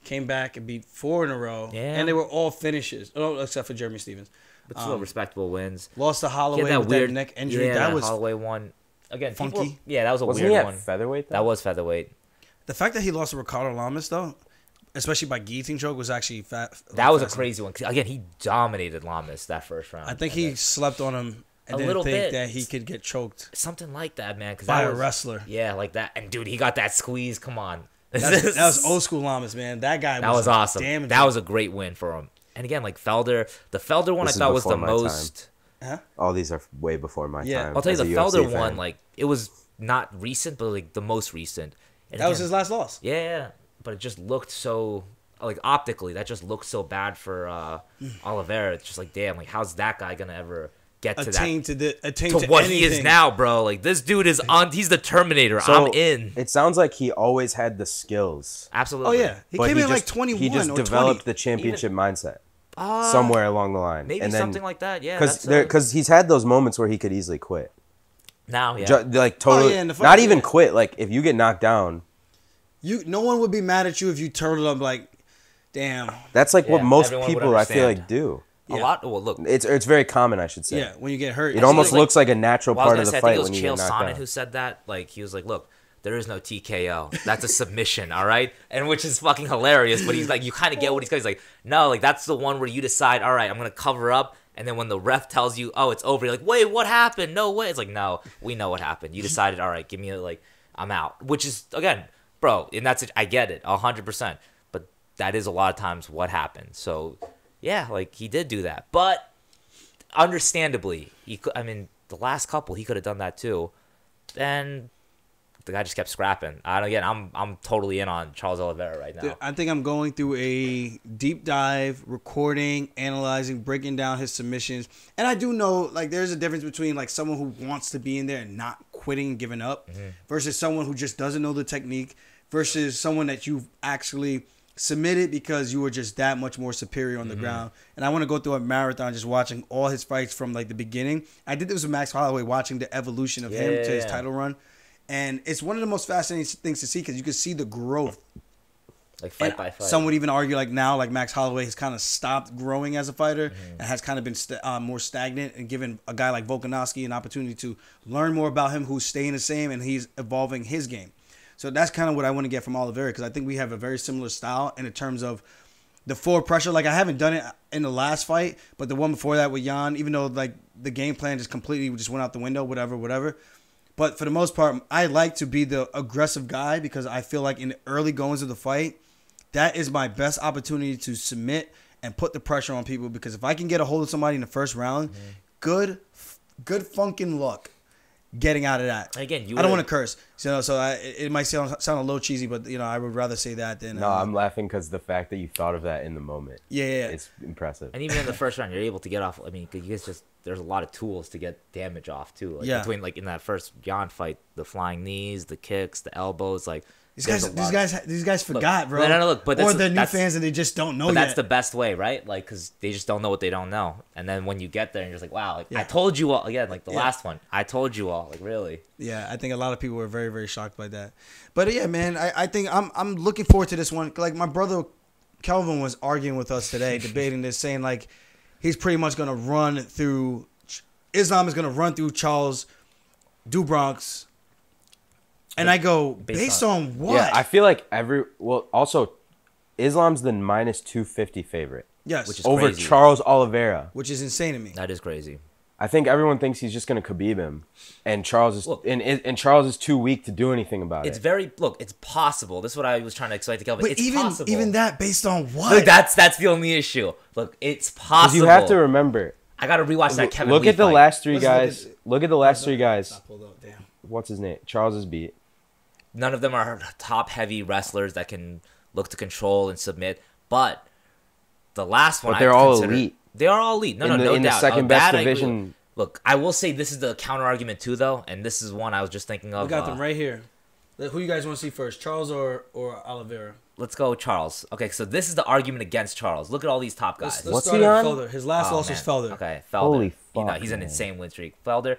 Came back and beat 4 in a row. Yeah. And they were all finishes. Oh, except for Jeremy Stevens. But still respectable wins. Lost to He Holloway had that with weird that neck injury. Yeah, that was Holloway one. Again, funky. That was a Wasn't weird he at one. featherweight, though? That was featherweight. the fact that he lost to Ricardo Lamas though, especially by guillotine choke, was actually That was a crazy one. 'Cause, again, he dominated Lamas that first round. I think he slept on him and A didn't little think bit. that he could get choked Something like that, man. by a wrestler. Yeah, like that. And dude, he got that squeeze. Come on. That was old school Lamas, man. That guy. That was awesome. Damn. That was a great win for him. And again, like Felder, the Felder one This I is thought was the before my most. Huh? All these are way before my Yeah. time. I'll tell you, as the a UFC Felder fan. one, like it was not recent, but like the most recent. And That was again, his last loss. Yeah, but it just looked so like optically that just looked so bad for Oliveira. It's just like damn, like how's that guy gonna ever get to Attain that to what anything. he is now, bro? Like this dude is on. He's the Terminator. So, I'm in. It sounds like he always had the skills. Oh Absolutely. yeah, he but came in just, like 21 He just or developed 20. the championship mindset somewhere along the line. Maybe and then, something like that. Yeah, Because he's had those moments where he could easily quit. now, yeah. Like totally, in the fight, not even yeah. quit. Like if you get knocked down, No one would be mad at you if you turtled up like, damn. that's like what Yeah, most everyone would people I feel understand. like do. A lot. Well, look. It's very common, I should say. Yeah, when you get hurt. It almost like- looks like a natural Well, I was part of gonna the say, I fight think it when was you Chael get knocked Sonnen down. who said that. Like he was like, "Look, there is no TKO. That's a submission, all right." And which is fucking hilarious. But he's like, you kind of get what he's going. He's like, no, like that's the one where you decide, all right, I'm gonna cover up, and then when the ref tells you, oh, it's over, you're like, wait, what happened? No way. It's like, no, we know what happened. You decided, all right, give me I'm out. Which is again, bro, and that's it. I get it, 100%. But that is a lot of times what happened. So yeah, like he did do that, but understandably, he could. I mean, the last couple he could have done that too. And the guy just kept scrapping. I'm totally in on Charles Oliveira right now. Dude, I think I'm going through a deep dive, recording, analyzing, breaking down his submissions. And I do know, like, there's a difference between, like, someone who wants to be in there and not quitting and giving up versus someone who just doesn't know the technique versus someone that you've actually submitted because you were just that much more superior on the ground. And I want to go through a marathon just watching all his fights from, like, the beginning. I did this with Max Holloway, watching the evolution of him to his title run. And it's one of the most fascinating things to see because you can see the growth. Like fight And by fight. some would even argue like now, like Max Holloway has kind of stopped growing as a fighter and has kind of been more stagnant and given a guy like Volkanovski an opportunity to learn more about him who's staying the same and he's evolving his game. So that's kind of what I want to get from Oliveira because I think we have a very similar style in terms of the forward pressure. Like I haven't done it in the last fight, but the one before that with Jan, even though like the game plan just completely just went out the window, whatever. But for the most part, I like to be the aggressive guy because I feel like in the early goings of the fight, that is my best opportunity to submit and put the pressure on people. Because if I can get a hold of somebody in the first round, good funking luck getting out of that. Again, I don't want to curse, so it might sound a little cheesy, but I would rather say that than. No, I'm laughing because the fact that you thought of that in the moment. Yeah. It's impressive. And even in the first round, you're able to get off. I mean, 'cause you guys there's a lot of tools to get damage off too. Like between like in that first Jan fight, the flying knees, the kicks, the elbows, like These guys forgot, bro. No, look, but or they're new fans and they just don't know but yet. that's the best way, right? Like, because they just don't know what they don't know. And then when you get there and you're just like, wow, like, I told you all. Again, like the last one, I told you all. Like, really? Yeah, I think a lot of people were very, very shocked by that. But yeah, man, I think I'm looking forward to this one. Like my brother Kelvin was arguing with us today, debating this, saying like he's pretty much gonna run through. Islam is gonna run through Charles Dubronx. And I go, based on what? Yeah, I feel like also, Islam's the minus 250 favorite. Yes. Which is over crazy. Charles Oliveira. Which is insane to me. That is crazy. I think everyone thinks he's just going to Khabib him. And Charles is and Charles is too weak to do anything about It's it. it's possible. This is what I was trying to explain to Kelvin. But It's possible. even that, based on what? Look, that's the only issue. Look, it's possible. Because you have to remember. I got to rewatch that Kevin Look Lee at the fight. last three Let's guys. Look at the last three guys. Stop, hold up, damn. What's his name? Charles is beat. None of them are top-heavy wrestlers that can look to control and submit. But the last one, But they're all elite. They are all elite. No in doubt. the second best That I agree division. with. Look, I will say this is the counter argument too, though, and this is one I was just thinking of. We got them right here. Who you guys want to see first, Charles or Oliveira? Let's go Charles. Okay, so this is the argument against Charles. Look at all these top guys. Let's What's start he at on? Felder. His last loss was Felder. Okay, Felder. Holy fuck, he's an man. insane win streak. Felder,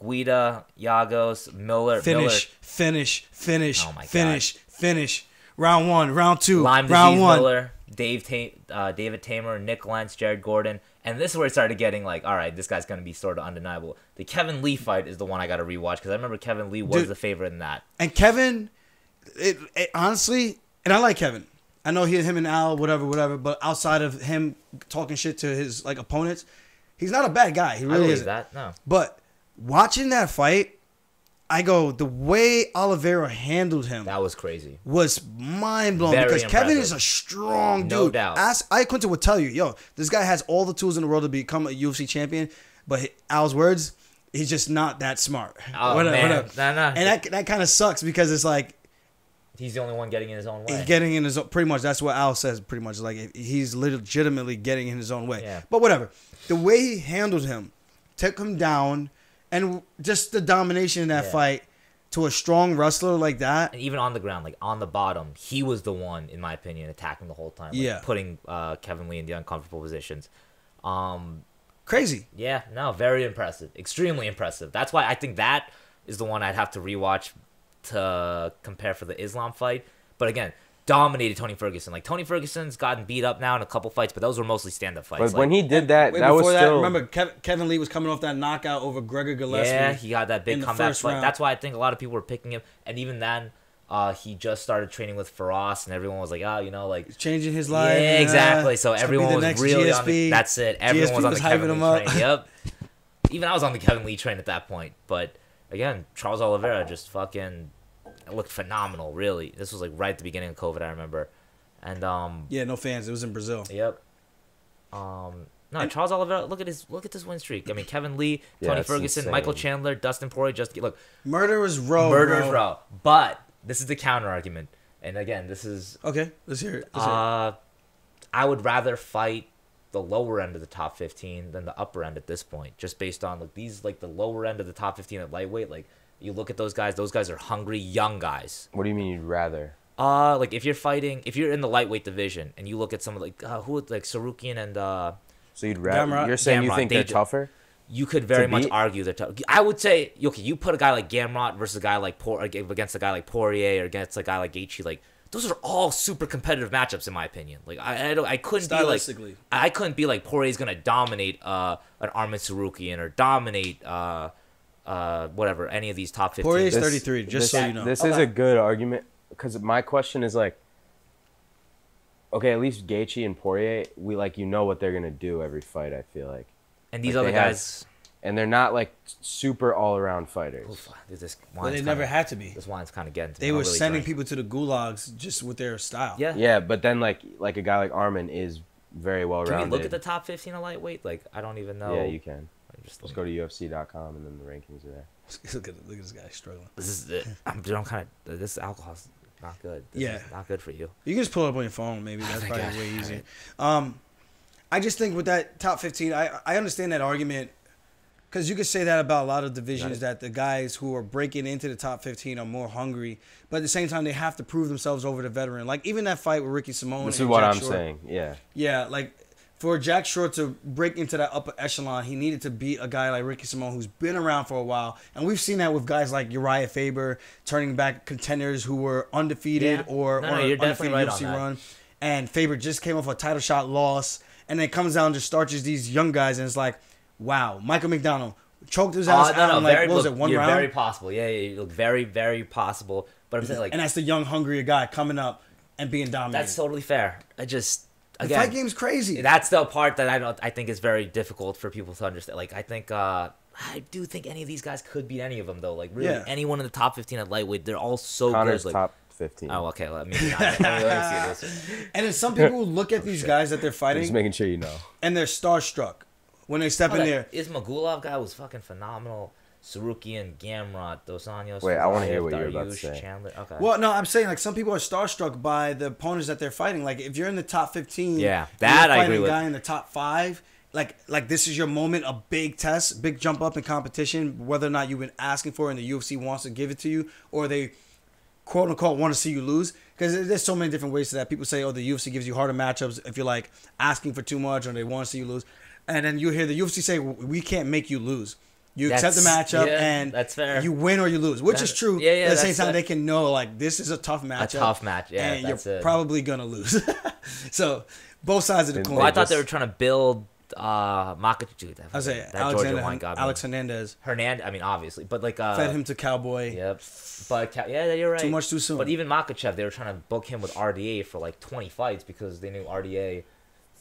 Guida, Yagos, Miller. Finish. Oh my God. Finish. Round 1, round 2, Lime round Disease 1. Miller, David Tamer, Nick Lentz, Jared Gordon, And this is where it started getting like, all right, this guy's going to be sort of undeniable. The Kevin Lee fight is the one I got to rewatch because I remember Kevin Lee was the favorite in that. And Kevin, it honestly, and I like Kevin. I know him and Al, whatever, but outside of him talking shit to his like opponents, he's not a bad guy. He really isn't. That? No. But watching that fight, I go, the way Oliveira handled him. That was crazy. Was mind-blowing because Kevin is a strong dude. No doubt. Quinton would tell you, yo, this guy has all the tools in the world to become a UFC champion, but Al's words, he's just not that smart. Oh, man. Nah. And that kind of sucks because it's like, he's the only one getting in his own way. He's getting in his own, pretty much. That's what Al says, pretty much. Like, he's legitimately getting in his own way. Yeah. But whatever. The way he handled him, took him down, and just the domination in that fight to a strong wrestler like that. And even on the ground, like on the bottom, he was the one, in my opinion, attacking the whole time. Like, putting Kevin Lee in the uncomfortable positions. Crazy. Yeah, no, very impressive. Extremely impressive. That's why I think that is the one I'd have to rewatch to compare for the Islam fight. But again, dominated Tony Ferguson. Like, Tony Ferguson's gotten beat up now in a couple fights, but those were mostly stand-up fights. But when he did that, that was still... Remember, Kevin Lee was coming off that knockout over Gregor Gillespie. Yeah, he got that big comeback fight. That's why I think a lot of people were picking him. And even then, he just started training with Faraz, and everyone was like, oh, you know, like... changing his life. Yeah, exactly. So everyone was really GSP. on the... That's it. Everyone GSP was on the Kevin Lee train. Yep. Even I was on the Kevin Lee train at that point. But, again, Charles Oliveira just fucking... It looked phenomenal, really. This was like right at the beginning of COVID, I remember. And yeah, no fans. It was in Brazil. Yep. Charles Oliveira, look at this win streak. I mean, Kevin Lee, Tony Ferguson, insane. Michael Chandler, Dustin Poirier, look. Murderer's Row. But this is the counter argument. And again, this is okay. Let's hear it. I would rather fight the lower end of the top 15 than the upper end at this point, just based on like these like the lower end of the top 15 at lightweight, like. You look at those guys are hungry, young guys. What do you mean you'd rather? Like if you're in the lightweight division and you look at some of like Sarukian and so you'd rather you're saying Gamrot, you think they're tougher? You could very much argue they're tough. I would say, okay, you put a guy like Gamrot versus a guy like against a guy like Poirier or against a guy like Gaethje, like those are all super competitive matchups in my opinion. Like I couldn't be like Poirier's gonna dominate an Arman Sarukian or dominate whatever, any of these top 15. Poirier's 33, so you know. This is a good argument, because my question is like, okay, at least Gaethje and Poirier, we like, you know what they're going to do every fight, I feel like. And these other guys... And they're not like super all-around fighters. Oof, well, they never had to be. This wine's kind of getting to me. They were really sending people to the gulags just with their style. Yeah, but then like a guy like Arman is very well-rounded. Can we look at the top 15 of lightweight? Like, I don't even know. Yeah, you can. Just go to UFC.com and then the rankings are there. Look at this guy struggling. This is this alcohol's not good. This is not good for you. You can just pull it up on your phone. Maybe that's probably way easier. Right. I just think with that top 15, I understand that argument, because you could say that about a lot of divisions, that the guys who are breaking into the top 15 are more hungry, but at the same time they have to prove themselves over the veteran. Like even that fight with Ricky Simone. This is what I'm saying. Yeah, like. For Jack Shore to break into that upper echelon, he needed to beat a guy like Ricky Simone, who's been around for a while. And we've seen that with guys like Uriah Faber turning back contenders who were undefeated or undefeated UFC run. And Faber just came off a title shot loss. And then comes down and just starches these young guys. And it's like, wow. Michael McDonald choked his ass out in like, what was it, one round? Very possible. Yeah, you look very, very possible. But I'm saying, like, and that's the young, hungrier guy coming up and being dominated. That's totally fair. The fight game's crazy. That's the part that I think is very difficult for people to understand. Like, I do think any of these guys could beat any of them, though. Like, really, anyone in the top 15 at lightweight, they're all so Connor's good. Like, top 15. Oh, okay. Let me see this. And then some people look at these guys that they're fighting. Just making sure you know. And they're starstruck when they step in there. Ismagulov guy was fucking phenomenal. Sarukian, Gamrot, Dos Anjos. Wait, I want to hear what you're about to say. Chandler. Okay. Well, no, I'm saying like some people are starstruck by the opponents that they're fighting. Like if you're in the top 15, that I agree with. A guy in the top 5, like this is your moment, a big test, big jump up in competition. Whether or not you've been asking for it and the UFC wants to give it to you, or they quote unquote want to see you lose. Because there's so many different ways to that. People say, oh, the UFC gives you harder matchups if you're like asking for too much, or they want to see you lose. And then you hear the UFC say, we can't make you lose. You accept the matchup, and that's fair. You win or you lose, which is true. Yeah, at the same time, they can know, like, this is a tough matchup. A tough match, and you're probably going to lose. So, both sides of the coin. Well, I thought they were trying to build Makachev. I say that Georgia one got me. Alex Hernandez. I mean, obviously, but like Fed him to Cowboy. Yep. But yeah, you're right. Too much too soon. But even Makachev, they were trying to book him with RDA for like 20 fights because they knew RDA.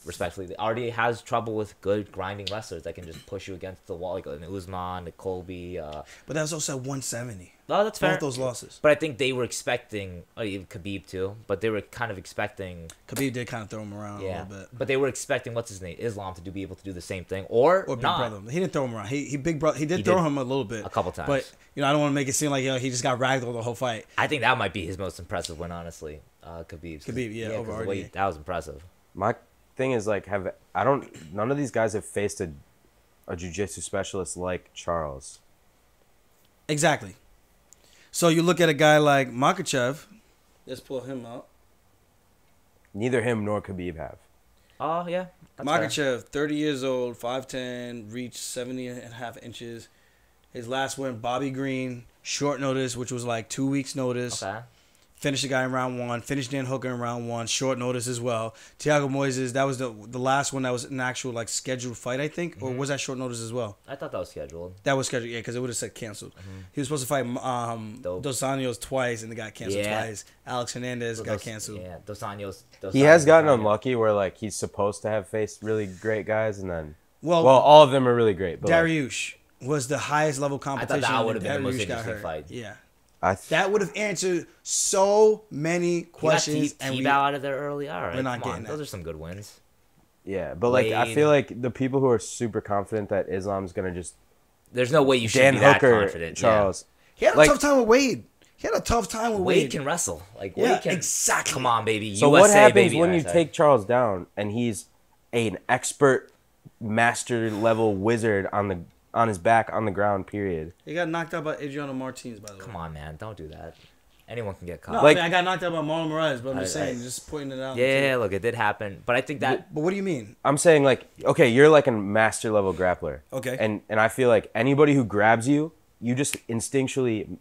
Respectfully, the RDA has trouble with good grinding wrestlers that can just push you against the wall, like an Usman, a Colby. But that was also at 170. Oh, that's fair. Both those losses. But I think they were expecting, even Khabib too, but they were kind of expecting. Khabib did kind of throw him around a little bit. But they were expecting, what's his name, Islam to be able to do the same thing. Or Big not. Brother. He didn't throw him around. He did throw him a little bit. A couple times. But, I don't want to make it seem like, he just got ragdolled the whole fight. I think that might be his most impressive win, honestly. Khabib's. Khabib, over RDA. That was impressive. My thing is like none of these guys have faced a jiu-jitsu specialist like Charles. Exactly. So you look at a guy like Makachev. Let's pull him out. Neither him nor Khabib have. Oh, yeah. Makachev, 30 years old, 5'10", reached 70.5 inches. His last win, Bobby Green, short notice, which was like 2 weeks notice. Okay. Finished the guy in round 1. Finished Dan Hooker in round 1. Short notice as well. Thiago Moises, that was the last one that was an actual like scheduled fight, I think. Or was that short notice as well? I thought that was scheduled. That was scheduled, yeah, because it would have said canceled. He was supposed to fight Dos Anjos twice, and it got canceled twice. Alex Hernandez got canceled. Yeah, Dos Anjos. He has gotten unlucky where like he's supposed to have faced really great guys, and then well all of them are really great. But Dariush was the highest level competition. I thought that would have been the most Dariush interesting fight. Yeah. that would have answered so many questions. And we out of there early. All right, we're not getting that. Those are some good wins. Yeah, but like I feel like the people who are super confident that Islam's gonna just there's no way you should Dan be Hooker, that confident. Charles. He had a tough time with Wade. Wade can wrestle. Like Wade can exactly. Come on, baby. So USA, what happens baby, when you take Charles down and he's an expert master level wizard on his back on the ground, period. He got knocked out by Adriano Martinez, by the way. Come on, man. Don't do that. Anyone can get caught. No, like, I got knocked out by Marlon Moraes, but I'm just saying, just pointing it out. Yeah, look, it did happen. But I think that... But what do you mean? I'm saying, like, okay, you're like a master level grappler. Okay. And I feel like anybody who grabs you, you just instinctually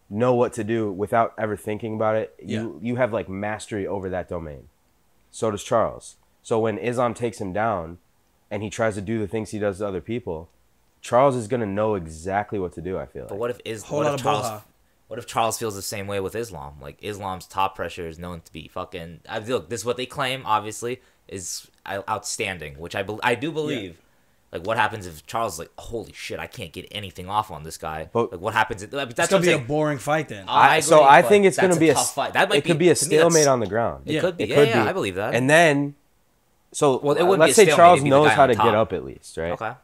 know what to do without ever thinking about it. You have, like, mastery over that domain. So does Charles. So when Islam takes him down and he tries to do the things he does to other people, Charles is going to know exactly what to do, I feel like. But what if Charles feels the same way with Islam? Like, Islam's top pressure is known to be fucking... Look, this is what they claim, obviously, is outstanding, which I do believe. Yeah. Like, what happens if Charles is like, holy shit, I can't get anything off on this guy? But, like, what happens? That's going to be a boring fight then. I think it's going to be tough fight. It could be a stalemate on the ground. It could be. Yeah, I believe that. And then... So, let's say Charles knows how to get up at least, right? Okay.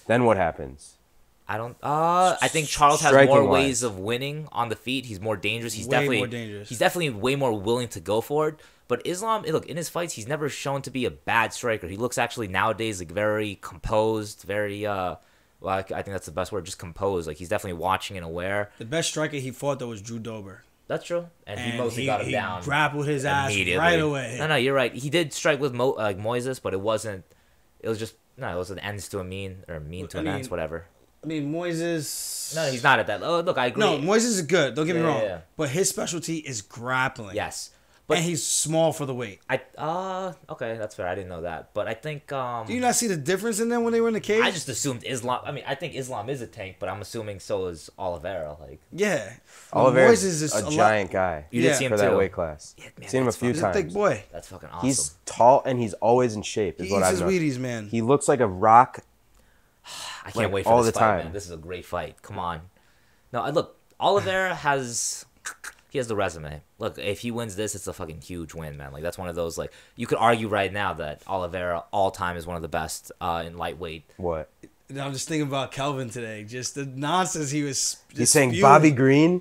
Then what happens? I think Charles has more ways of winning on the feet. He's more dangerous. He's definitely way more willing to go for it. But Islam, look, in his fights, he's never shown to be a bad striker. He looks actually nowadays like very composed, very I think that's the best word, just composed. Like he's definitely watching and aware. The best striker he fought though was Drew Dober. That's true, and he mostly got him down. He grappled his ass right away. No, you're right. He did strike with Moises, but it wasn't. It was just it was an ends to a mean or mean to an ends, whatever. I mean, Moises... No, he's not at that. Oh, look, I agree. No, Moises is good. Don't get me wrong. Yeah. But his specialty is grappling. Yes. But he's small for the weight. Okay, that's fair. I didn't know that. But I think... Do you not see the difference in them when they were in the cage? I just assumed Islam... I mean, I think Islam is a tank, but I'm assuming so is Oliveira. Like, yeah. Oliveira is a giant guy. You did see him for that weight class. Yeah, man, seen him a few times. He's a thick boy. That's fucking awesome. He's tall and he's always in shape. He eats his Wheaties, man. He looks like a rock... I can't wait for this fight, man. This is a great fight. Come on. No, look, Oliveira has the resume. Look, if he wins this, it's a fucking huge win, man. Like that's one of those like you could argue right now that Oliveira all time is one of the best in lightweight. What? I'm just thinking about Kelvin today. Just the nonsense he was. He's saying Bobby Green.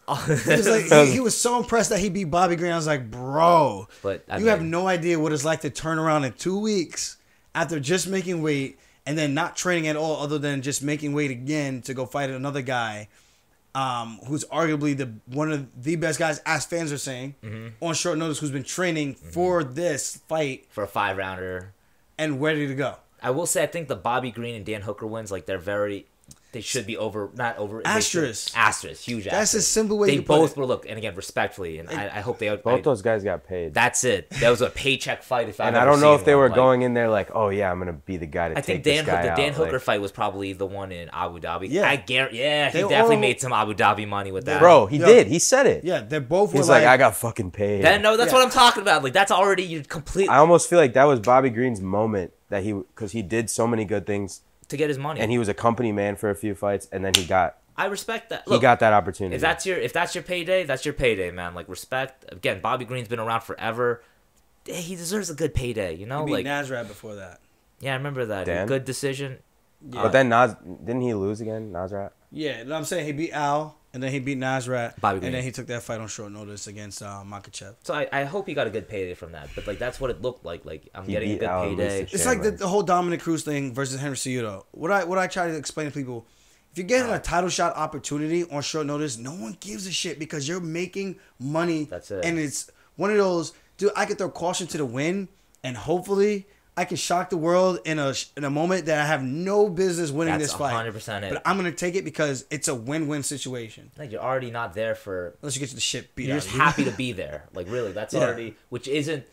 He was so impressed that he beat Bobby Green. I was like, bro, but you have no idea what it's like to turn around in 2 weeks after just making weight. And then not training at all other than just making weight again to go fight another guy who's arguably one of the best guys, as fans are saying, on short notice, who's been training for this fight. For a 5-rounder. And ready to go. I will say, I think the Bobby Green and Dan Hooker wins, like, they're very... They should be not over. Asterisk. Asterisk. Huge asterisk. That's a simple way they to put it. both were, look, and again, respectfully, and I hope they... Both those guys got paid. That's it. That was a paycheck fight. And I don't know if they were going in there like, oh, yeah, I'm going to be the guy to take this guy out. The Dan Hooker fight was probably the one in Abu Dhabi. Yeah. I guarantee. Yeah, he definitely made some Abu Dhabi money with that. Bro, he did. He said it. Yeah, they're both. He's like, I got fucking paid. No, that's what I'm talking about. Like, that's already you completely. I almost feel like that was Bobby Green's moment that because he did so many good things to get his money, and he was a company man for a few fights, and then he got. I respect that. Look, he got that opportunity. If that's your payday, that's your payday, man. Like, respect. Again, Bobby Green's been around forever. He deserves a good payday, you know. He beat like Nasrat before that. Yeah, I remember that. Dan? Good decision. Yeah. But then didn't he lose again, Nasrat? Yeah, I'm saying he beat Al, and then he beat Nasrat, Bobby Green. and then he took that fight on short notice against Makhachev. So I hope he got a good payday from that. But like that's what it looked like. Like I'm getting a good Al payday. It's like the whole Dominic Cruz thing versus Henry Cejudo. What I try to explain to people, if you're getting a title shot opportunity on short notice, no one gives a shit because you're making money. That's it. And it's one of those, dude, I could throw caution to the wind, and hopefully I can shock the world in a moment that I have no business winning this fight. 100% it. But I'm going to take it because it's a win-win situation. Like you're already not there for... Unless you get the shit beat You're out just of you. happy to be there. Like really, that's already... Which isn't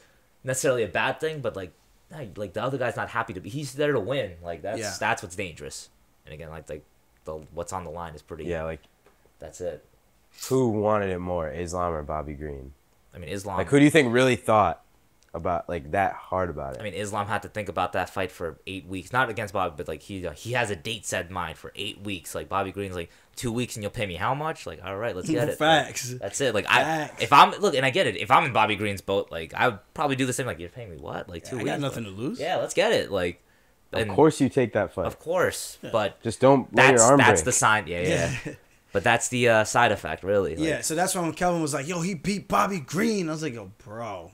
necessarily a bad thing, but like the other guy's not happy to be... He's there to win. Like that's what's dangerous. And again, like the what's on the line is pretty... Yeah, like... That's it. Who wanted it more, Islam or Bobby Green? I mean, Islam... Like, who do you think really thought about, like, that hard about it? I mean, Islam had to think about that fight for 8 weeks. Not against Bobby, but, like, he has a date set in mind for 8 weeks. Like, Bobby Green's like, 2 weeks and you'll pay me how much? Like, all right, let's get it. Facts. Like, that's it. Like, Facts. if I'm... Look, and I get it. If I'm in Bobby Green's boat, like, I would probably do the same. Like, you're paying me what? Like, 2 weeks? I got nothing to lose. Yeah, let's get it. Like... Of course you take that fight. Of course, but just don't let your arm that's break. the sign. Yeah. But that's the side effect, really. Like, yeah, so that's why when Kelvin was like, yo, he beat Bobby Green. I was like, yo, bro.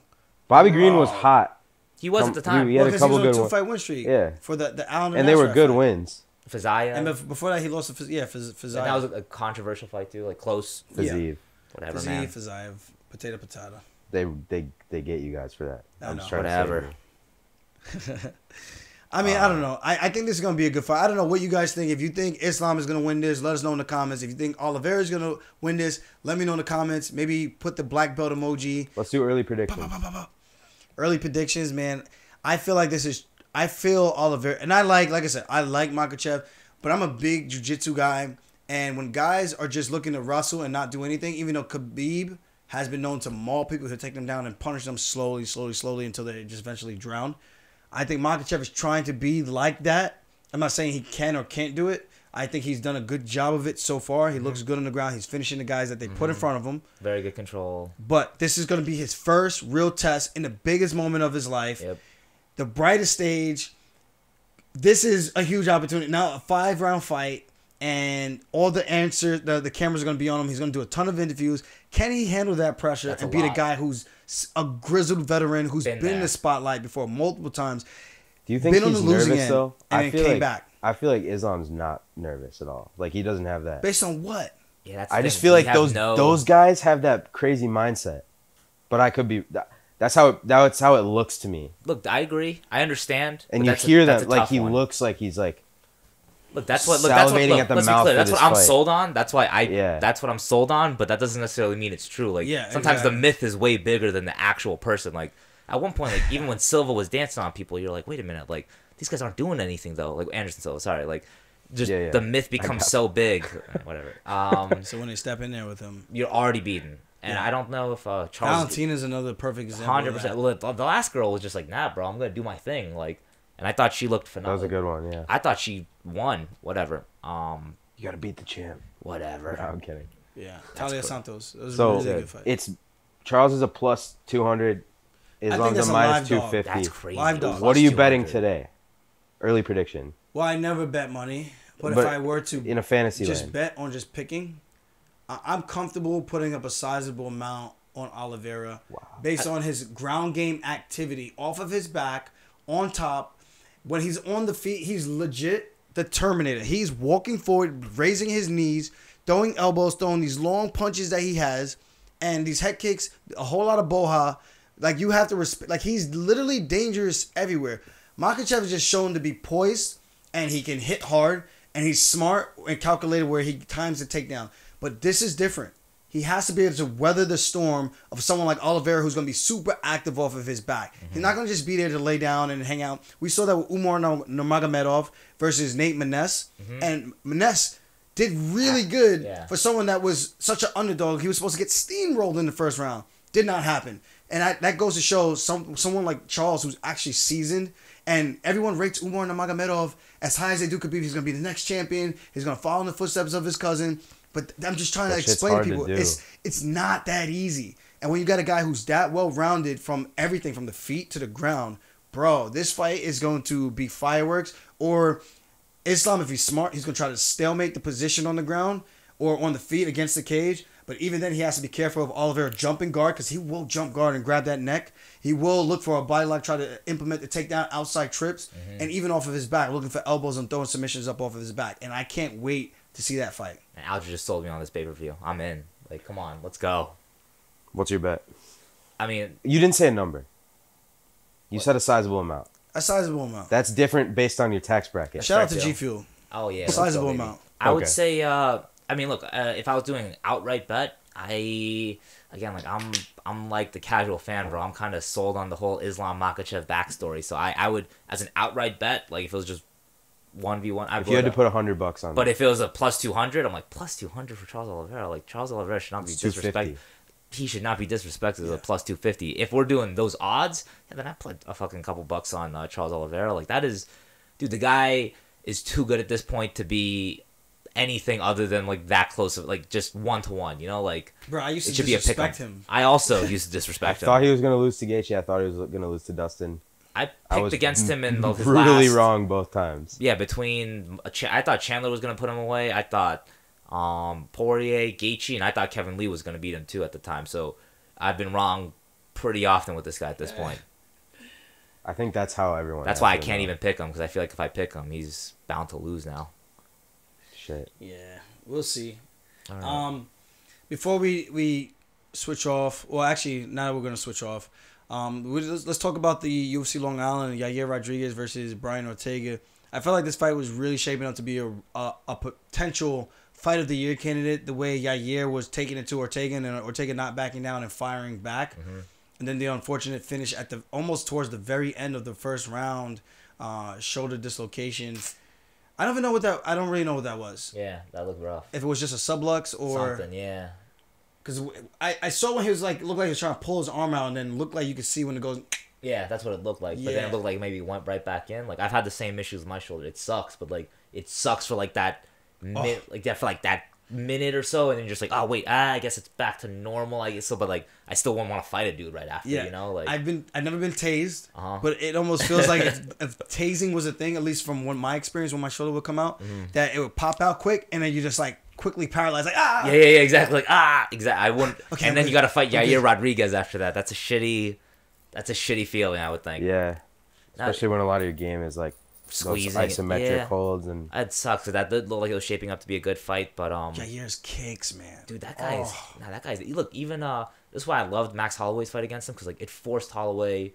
Bobby Green was hot. He was at the time. He had a couple he was good on a 2-fight win streak. Yeah. For the Allen and they were good fight. wins. Fazia. And before that, he lost to Fazia. And that was a controversial fight, too. Like, close. Fazeev. Whatever, man. Faziev. Potato. They get you guys for that. I know. Whatever. I mean, I don't know. I think this is going to be a good fight. I don't know what you guys think. If you think Islam is going to win this, let us know in the comments. If you think Oliveira is going to win this, let me know in the comments. Maybe put the black belt emoji. Let's do early predictions. Early predictions, man. I feel like I feel Oliveira. And like I said, I like Makhachev, but I'm a big jiu-jitsu guy. And when guys are just looking to wrestle and not do anything, even though Khabib has been known to maul people, to take them down and punish them slowly until they just eventually drown. I think Makhachev is trying to be like that. I'm not saying he can or can't do it. I think he's done a good job of it so far. He looks good on the ground. He's finishing the guys that they put in front of him. Very good control. But this is going to be his first real test in the biggest moment of his life. Yep. The brightest stage. This is a huge opportunity. Now, a 5-round fight, and all the answers, the cameras are going to be on him. He's going to do a ton of interviews. Can he handle that pressure and beat a guy who's a grizzled veteran who's been in the spotlight before multiple times? Do you think he's nervous, though? And then came back. I feel like Islam's not nervous at all. Like, he doesn't have that. Based on what? Yeah, that's I just feel like those guys have that crazy mindset. But I could be... That's how it looks to me. Look, I agree. I understand. And you hear that, like, he looks like he's, like... Look, that's what salivating at the let's be mouth clear. for That's this what I'm fight. sold on. That's why that's what I'm sold on, but that doesn't necessarily mean it's true. Like sometimes the myth is way bigger than the actual person. Like at one point, like even when Silva was dancing on people, you're like, wait a minute, like these guys aren't doing anything though. Like Anderson Silva, sorry, like just the myth becomes so big. Whatever. So when they step in there with him, you're already beaten. And I don't know if Charles Valentina's another perfect example. 100%. Well, the last girl was just like, nah, bro, I'm gonna do my thing. Like, and I thought she looked phenomenal. That was a good one, yeah. I thought she won. Whatever. You gotta beat the champ. Whatever. No, I'm kidding. Yeah, Talia Santos. It was so a really good fight. It's Charles is a plus 200. Islam's a minus 250. That's crazy. Live dog. What are you betting today? Early prediction. Well, I never bet money, but if I were to in a fantasy just bet on just picking, I'm comfortable putting up a sizable amount on Oliveira based on his ground game activity off of his back, on top. When he's on the feet, he's legit the Terminator. He's walking forward, raising his knees, throwing elbows, throwing these long punches that he has, and these head kicks, a whole lot of boha. Like, you have to respect. Like, he's literally dangerous everywhere. Makhachev is just shown to be poised, and he can hit hard, and he's smart and calculated where he times the takedown. But this is different. He has to be able to weather the storm of someone like Oliveira, who's going to be super active off of his back. He's not going to just be there to lay down and hang out. We saw that with Umar Nurmagomedov versus Nate Maness. And Maness did really good for someone that was such an underdog. He was supposed to get steamrolled in the first round. Did not happen. And that goes to show someone like Charles, who's actually seasoned, and everyone rates Umar Nurmagomedov as high as they do. Could be he's going to be the next champion. He's going to follow in the footsteps of his cousin. But I'm just trying to explain to people, it's not that easy. And when you got a guy who's that well-rounded from everything, from the feet to the ground, bro, this fight is going to be fireworks. Or Islam, if he's smart, he's going to try to stalemate the position on the ground or on the feet against the cage. But even then, he has to be careful of Oliveira jumping guard, because he will jump guard and grab that neck. He will look for a body lock, try to implement the takedown, outside trips, and even off of his back, looking for elbows and throwing submissions up off of his back. And I can't wait to see that fight. And Alger just sold me on this pay-per-view. I'm in. Like, come on, let's go. What's your bet? I mean, you didn't say a number. You said a sizable amount. A sizable amount. That's different based on your tax bracket. Shout out to G Fuel. Oh yeah, a sizable amount. I would say. I mean, look. If I was doing an outright bet, I'm like the casual fan, bro. I'm kind of sold on the whole Islam Makhachev backstory. So I would, as an outright bet, like if it was just 1v1, if you had to put $100 on. But if it was a plus 200, I'm like plus 200 for Charles Oliveira. Like Charles Oliveira should not be disrespected. He should not be disrespected as a plus 250. If we're doing those odds, then I put a fucking couple bucks on Charles Oliveira. Like that is, dude, the guy is too good at this point to be anything other than like that close of like just 1-to-1. You know, like bro, I used to disrespect him. I also used to disrespect him. I thought he was gonna lose to Gaethje. I thought he was gonna lose to Dustin. I picked against him in his brutally last, wrong both times. Yeah, I thought Chandler was gonna put him away. I thought Poirier, Gaethje, and I thought Kevin Lee was gonna beat him too at the time. So I've been wrong pretty often with this guy at this point. I think that's how everyone. That's why I can't even pick him, because I feel like if I pick him, he's bound to lose now. Shit. Yeah, we'll see. Before we switch off, well, actually, now we're gonna switch off. Let's talk about the UFC Long Island, Yair Rodriguez versus Brian Ortega. I felt like this fight was really shaping up to be a potential fight of the year candidate. The way Yair was taking it to Ortega, and Ortega not backing down and firing back, and then the unfortunate finish at almost towards the very end of the first round, shoulder dislocation. I don't really know what that was. Yeah, that looked rough. If it was just a sublux or something, yeah. Because I saw when he was looked like he was trying to pull his arm out, and then looked like you could see when it goes. Yeah, that's what it looked like. But then it looked like maybe it went right back in. Like I've had the same issues with my shoulder. It sucks, but like it sucks for like that that minute or so, and then you're just like, oh wait, I guess it's back to normal. I guess so, but like I still wouldn't want to fight a dude right after. You know, like I've never been tased, but it almost feels like if tasing was a thing, at least from my experience when my shoulder would come out, that it would pop out quick, and then you just like quickly paralyzed, like yeah, exactly, like exactly. I wouldn't. Okay, and then you got to fight Yair Rodriguez after that. That's a shitty feeling, I would think. Yeah, especially when a lot of your game is like squeezing, those isometric holds, and it sucks. That looked like it was shaping up to be a good fight, but Yair's kicks, man. Dude, that guy's look. Even this is why I loved Max Holloway's fight against him, because like it forced Holloway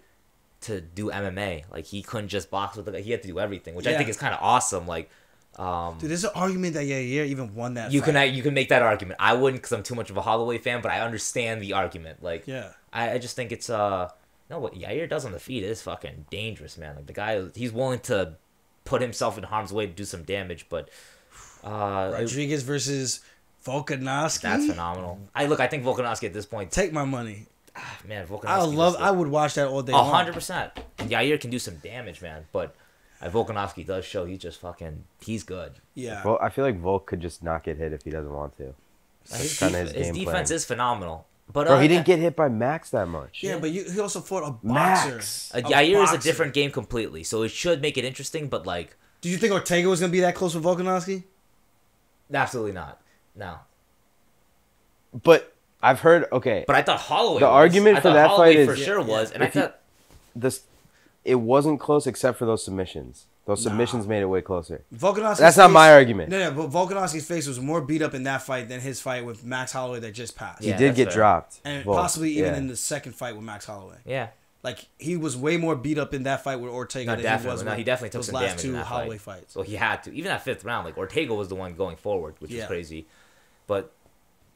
to do MMA. Like he couldn't just box with he had to do everything, which I think is kind of awesome. Like. Dude, there's an argument that Yair even won that fight. Can you can make that argument. I wouldn't, because I'm too much of a Holloway fan, but I understand the argument. Like, I just think it's what Yair does on the feet is fucking dangerous, man. Like the guy, he's willing to put himself in harm's way to do some damage. But Rodriguez versus Volkanovski, that's phenomenal. I think Volkanovski at this point. Take my money, man. Volkanovski. I would watch that all day. 100%. Yair can do some damage, man, but. Volkanovski does show he's good. Yeah. Well, I feel like Volk could just not get hit if he doesn't want to. His defense is phenomenal. But bro, he didn't get hit by Max that much. Yeah, but he also fought a boxer. Max. Yair is a different game completely, so it should make it interesting, but like... Do you think Ortega was going to be that close with Volkanovski? Absolutely not. No. But I've heard, okay. But I thought Holloway argument for that fight is... for sure was, and I thought... It wasn't close except for those submissions. Those submissions made it way closer. That's not my argument. No, but Volkanovski's face was more beat up in that fight than his fight with Max Holloway that just passed. He did get dropped. And possibly even in the second fight with Max Holloway. Yeah. Like, he was way more beat up in that fight with Ortega than he was he definitely took those some last damage two in that Holloway fight. fights. Well, he had to. Even that 5th round, like, Ortega was the one going forward, which is crazy. But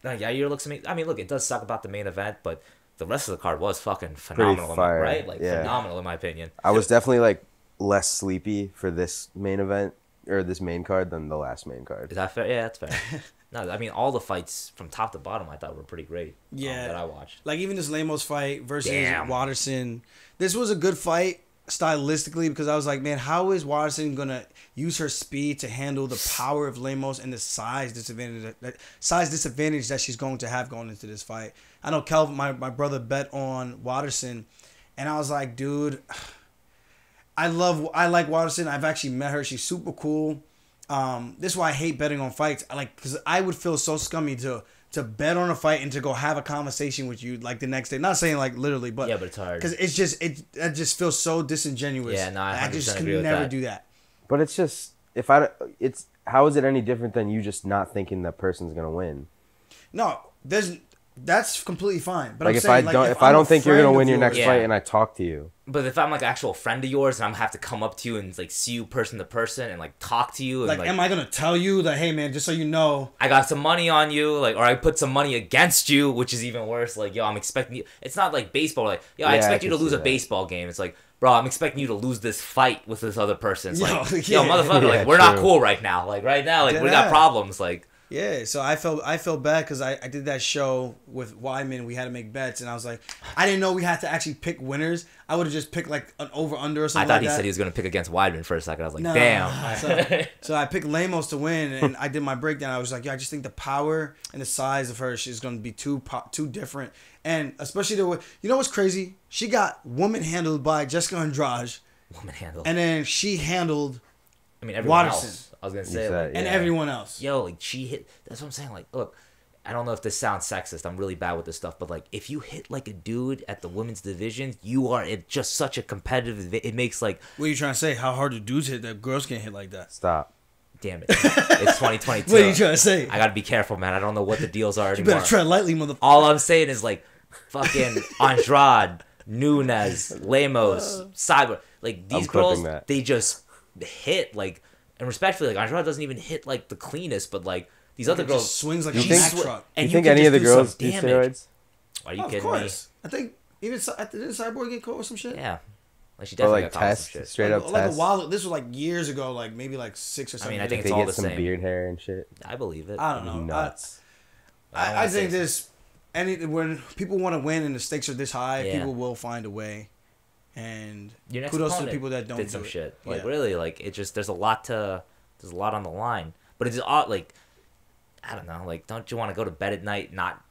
Yair looks amazing. I mean, look, it does suck about the main event, but the rest of the card was fucking phenomenal, right? Like, phenomenal in my opinion. I was definitely like less sleepy for this main event or this main card than the last main card. Is that fair? Yeah, that's fair. No, I mean, all the fights from top to bottom I thought were pretty great. Yeah. That I watched. Like, even this Lemos fight versus Watterson. This was a good fight stylistically because I was like, man, how is Watterson going to use her speed to handle the power of Lemos and the size disadvantage that she's going to have going into this fight? I know Kelvin, my brother, bet on Watterson, and I was like, dude, I like Watterson. I've actually met her. She's super cool. This is why I hate betting on fights. Because I would feel so scummy to bet on a fight and to go have a conversation with you like the next day. Not saying like literally, but yeah, but it's hard because it just feels so disingenuous. Yeah, no, I just could never do that. But it's just how is it any different than you just not thinking that person's gonna win? No, that's completely fine. But like I'm if saying, if I don't think you're gonna win your next fight and I talk to you. But if I'm like an actual friend of yours and I'm have to come up to you and like see you person to person and like talk to you and like am I gonna tell you that, hey man, just so you know, I got some money on you, like, or I put some money against you, which is even worse. Like, yo, I'm expecting you. It's not like baseball. Like, yo, I expect you to lose a baseball game. It's like, bro, I'm expecting you to lose this fight with this other person. It's like, yo, motherfucker, like we're not cool right now. Like right now, like we got problems. Like. Yeah, so I felt bad because I did that show with Wyman. We had to make bets, and I was like, I didn't know we had to actually pick winners. I would have just picked like an over/under or something. I thought he said he was gonna pick against Weidman for a second. I was like, damn. So I picked Lemos to win, and I did my breakdown. I was like, yeah, I just think the power and the size of her is gonna be too different, and especially the way, you know what's crazy? She got woman handled by Jessica Andrade. Woman handled. And then she handled. I mean, everyone Watterson. else. I was gonna say, like, and everyone else. Yo, like she hit. That's what I'm saying. Like, look, I don't know if this sounds sexist. I'm really bad with this stuff, but like, if you hit like a dude at the women's division, you are at just such a competitive. It makes like. What are you trying to say? How hard do dudes hit that girls can't hit like that? Stop. Damn it! It's 2022. What are you trying to say? I gotta be careful, man. I don't know what the deals are anymore. You better tread lightly, motherfucker. All I'm saying is like, fucking Andrade, Nunes, Lemos, Cyber. Like these girls, they just hit like. And respectfully, like Andrade doesn't even hit like the cleanest, but like these other girls swings like a Mack truck. And you think any of the girls do steroids? Are you kidding me? Of course. I think even didn't Cyborg get caught with some shit? Yeah, like she definitely got caught with some shit. Straight up like a while. This was like years ago, like maybe like 6 or 7. I mean, I think they it's all get the some same. Beard hair and shit. I believe it. I don't know. Nuts. I think this. When people want to win and the stakes are this high, people will find a way. And kudos to the people that don't did some do shit. It. Like really, like it just there's a lot on the line. But it's odd, like I don't know, like don't you want to go to bed at night not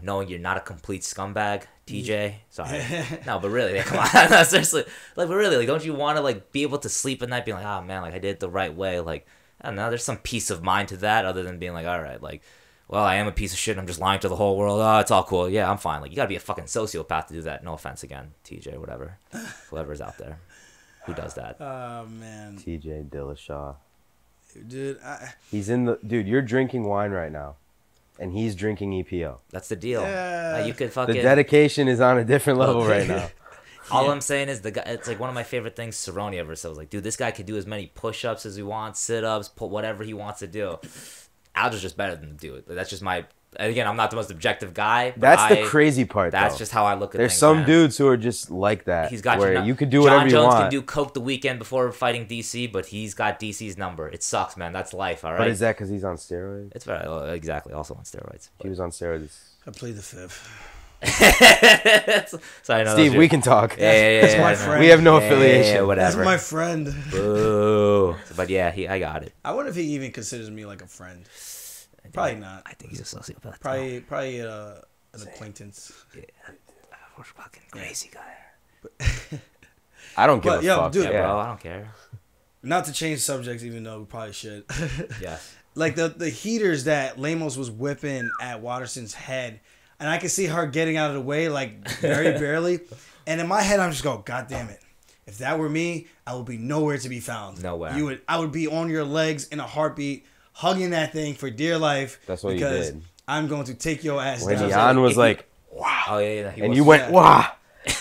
knowing you're not a complete scumbag, TJ? Sorry, no, but really, come on, no, seriously, like but really, like don't you want to like be able to sleep at night, being like, oh man, like I did it the right way, like I don't know, there's some peace of mind to that, other than being like, all right, like. Well, I am a piece of shit and I'm just lying to the whole world. Oh, it's all cool. Yeah, I'm fine. Like, you gotta be a fucking sociopath to do that. No offense again, TJ, whatever. Whoever's out there who does that. Oh, man. TJ Dillashaw. Dude, he's in the... Dude, you're drinking wine right now. And he's drinking EPO. That's the deal. Yeah. You could fucking... The dedication is on a different level right now. All I'm saying is the guy. It's like one of my favorite things Cerrone ever said was like, dude, this guy could do as many push-ups as he wants, sit-ups, put whatever he wants to do. Aldo's just better than the dude. That's just my. Again, I'm not the most objective guy. But that's the crazy part. That's just how I look at There's things. There's some dudes who are just like that. He's got where you could do whatever you want. John Jones can do coke the weekend before fighting DC, but he's got DC's number. It sucks, man. That's life. All right. But is that because he's on steroids? It's very exactly. Also on steroids. He was on steroids. I played the fifth. Sorry, no, Steve, we can talk. Yeah, that's my friend. We have no affiliation. Yeah, whatever. That's my friend. Boo. But yeah, I got it. I wonder if he even considers me like a friend. Probably not. I think he's a sociopath. Probably an acquaintance. Yeah, we're fucking crazy guy. I don't give a fuck. Dude, bro, I don't care. Not to change subjects, even though we probably should. Yeah. Like the heaters that Lemos was whipping at Watterson's head, and I could see her getting out of the way, like very barely. And in my head, I'm just going, God damn it! If that were me, I would be nowhere to be found. Nowhere. I would be on your legs in a heartbeat, hugging that thing for dear life. That's what you did. I'm going to take your ass when down. Jan was like, wow. Oh, yeah. And you went, wow.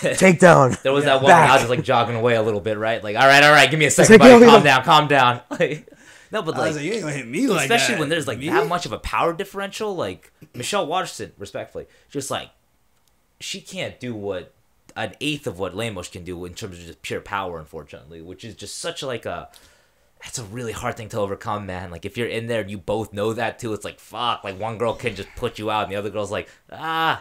takedown. There was that one Back. where I was just like jogging away a little bit, right? Like, all right, give me a second, buddy. Calm down. Like, no, but I was like, you ain't gonna hit me like that. especially when there's like that much of a power differential. Like Michelle Waterson, respectfully, just like she can't do what an eighth of what Lemos can do in terms of just pure power, unfortunately, which is just such like a. That's a really hard thing to overcome, man. Like, if you're in there and you both know that, too, it's like, fuck. Like, one girl can just put you out, and the other girl's like, yeah.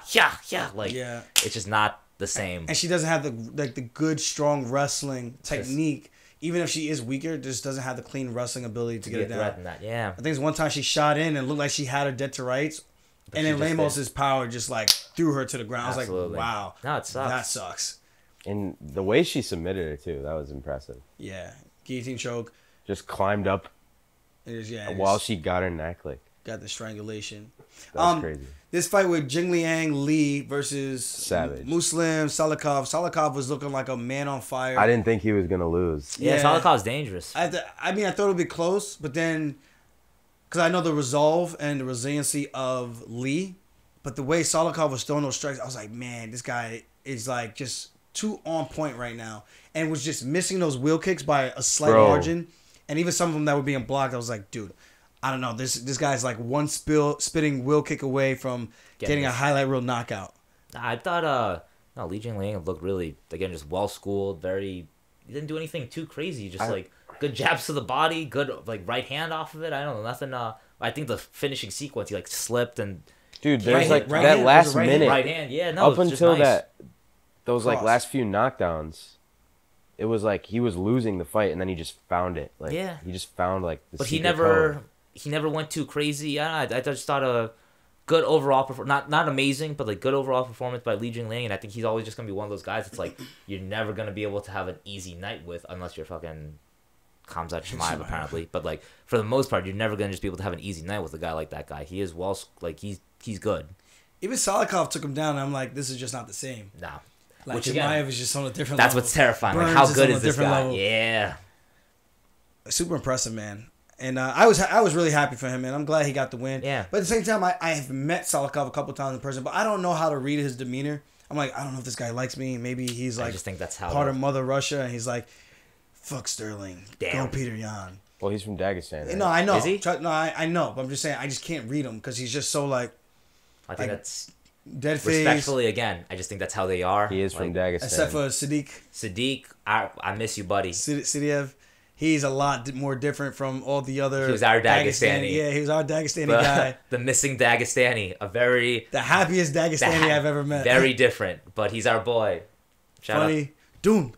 Like, it's just not the same. And she doesn't have the good, strong wrestling technique. Even if she is weaker, just doesn't have the clean wrestling ability to get it down. Yeah. I think it's one time she shot in and looked like she had her dead to rights. But and then Lemos' power just, like, threw her to the ground. Absolutely. I was like, wow. No, it sucks. That sucks. And the way she submitted her, too, that was impressive. Yeah. Guillotine choke. Just climbed up while she got her neck licked. Got the strangulation. That's crazy. This fight with Jingliang Li versus Savage Muslim Salikov. Salikov was looking like a man on fire. I didn't think he was going to lose. Yeah, Salikov's dangerous. I thought it would be close, but then, because I know the resolve and the resiliency of Li, but the way Salikov was throwing those strikes, I was like, man, this guy is like just too on point right now. And was just missing those wheel kicks by a slight margin. And even some of them that were being blocked, I was like, dude, I don't know. This guy's like one spitting wheel kick away from getting a highlight reel knockout. I thought Li Jingliang looked really, again, just well schooled. He didn't do anything too crazy. Just like good jabs to the body, good like right hand off of it. I don't know, nothing. I think the finishing sequence, he like slipped and. Dude, there's like that last minute. Right hand, yeah, no. Up until those like last few knockdowns. It was like he was losing the fight, and then he just found it. Like, he just found like the But he never went too crazy. I just thought a good overall performance, not amazing, but like good overall performance by Li Jingliang, and I think he's always just gonna be one of those guys. It's like you're never gonna be able to have an easy night with unless you're fucking Khamzat Chimaev apparently. But like for the most part, you're never gonna just be able to have an easy night with a guy like that guy. He is he's good. Even Salikov took him down, and I'm like, this is just not the same. Nah. Like Chimaev is just on a different that's level. What's terrifying. Burns like, how good is this guy? Level. Yeah. Super impressive, man. And I was really happy for him, man. I'm glad he got the win. Yeah. But at the same time, I have met Salikov a couple times in person, but I don't know how to read his demeanor. I'm like, I don't know if this guy likes me. Maybe he's like, I just think that's how part of Mother Russia, and he's like, fuck Sterling. Damn. Go Peter Yan. Well, he's from Dagestan. Right? No, I know. Is he? No, I know. But I'm just saying, I just can't read him because he's just so like. I think that's. Dead face. Respectfully, again, I just think that's how they are. He is from Dagestan. Except for Sadiq. Sadiq, I miss you, buddy. Sidiev, he's a lot more different from all the other. He was our Dagestani. Yeah, he was our Dagestani guy. The missing Dagestani, the happiest Dagestani I've ever met. Very different, but he's our boy. Funny. Out. Doom.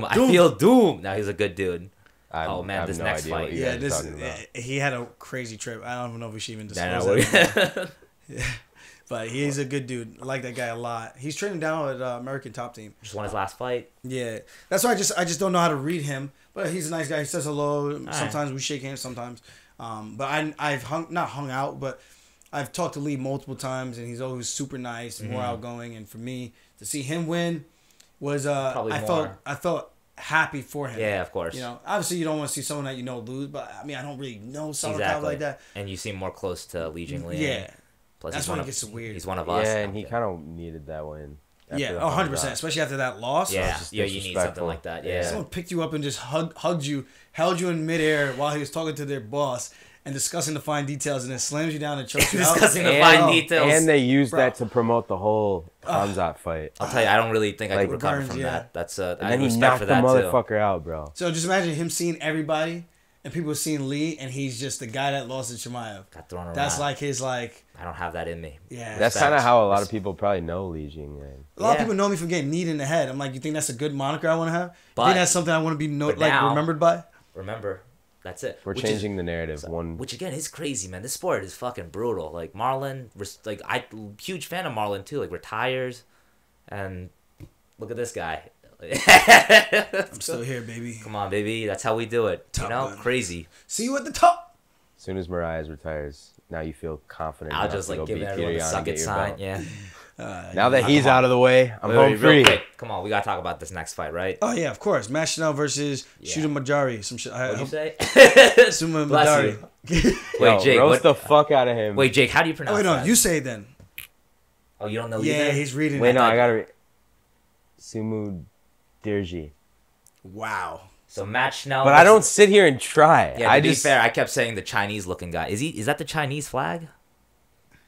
I feel Doom. Now he's a good dude. Oh man, this next fight. He had a crazy trip. I don't even know if we should even discuss that. Yeah. But he's a good dude. I like that guy a lot. He's training down at American Top Team. Just won his last fight. Yeah, that's why I just don't know how to read him. But he's a nice guy. He says hello. All sometimes we shake hands. Sometimes, but I've not hung out, but I've talked to Lee multiple times, and he's always super nice and more outgoing. And for me to see him win was I felt happy for him. Yeah, of course. You know, obviously you don't want to see someone that you know lose, but I mean I don't really know Salikov like that. And you seem more close to Li Jingliang. Yeah. Plus, that's when it gets weird. He's one of us. Yeah, and he kind of needed that win. Yeah, 100%. Especially after that loss. Yeah, you need something like that. Yeah. Someone picked you up and just hugged you, held you in midair while he was talking to their boss and discussing the fine details, and then slams you down and chokes you out. Discussing the fine details. And they used that to promote the whole Khamzat fight. I'll tell you, I don't really think I could recover from that. That's and then he knocked the motherfucker out, bro. So just imagine him seeing everybody. And people seeing Lee, and he's just the guy that lost to Chimaev. Got thrown around. That's like his like. I don't have that in me. Yeah. That's kind of how a lot of people probably know Li Jingliang. A lot of people know me from getting kneed in the head. I'm like, you think that's a good moniker I want to have? You think that's something I want to be remembered by? Remember, that's it. We're changing the narrative. Which again is crazy, man. This sport is fucking brutal. Like Marlon, huge fan of Marlon too. Like retires, and look at this guy. I'm still here, baby. Come on, baby. That's how we do it. Top gun. Crazy. See you at the top. As soon as Mariah retires, now you feel confident. I'll just like give everyone a suck it sign. Yeah. Now that he's out of the way, I'm home free. Quick. Come on, we gotta talk about this next fight, right? Oh yeah, of course. Mashinal versus Shooter Majari. Some shit. What'd you say? Suma Madari. Wait, Jake. Roast the fuck out of him. Wait, Jake. How do you pronounce that? You say it then. Oh, you don't know? Yeah, either? he's reading. Wait, no, I gotta read. Sumu Dirji. Wow. So Matt Schnell. But I don't sit here and try. Yeah, to be fair, I kept saying the Chinese-looking guy. Is that the Chinese flag?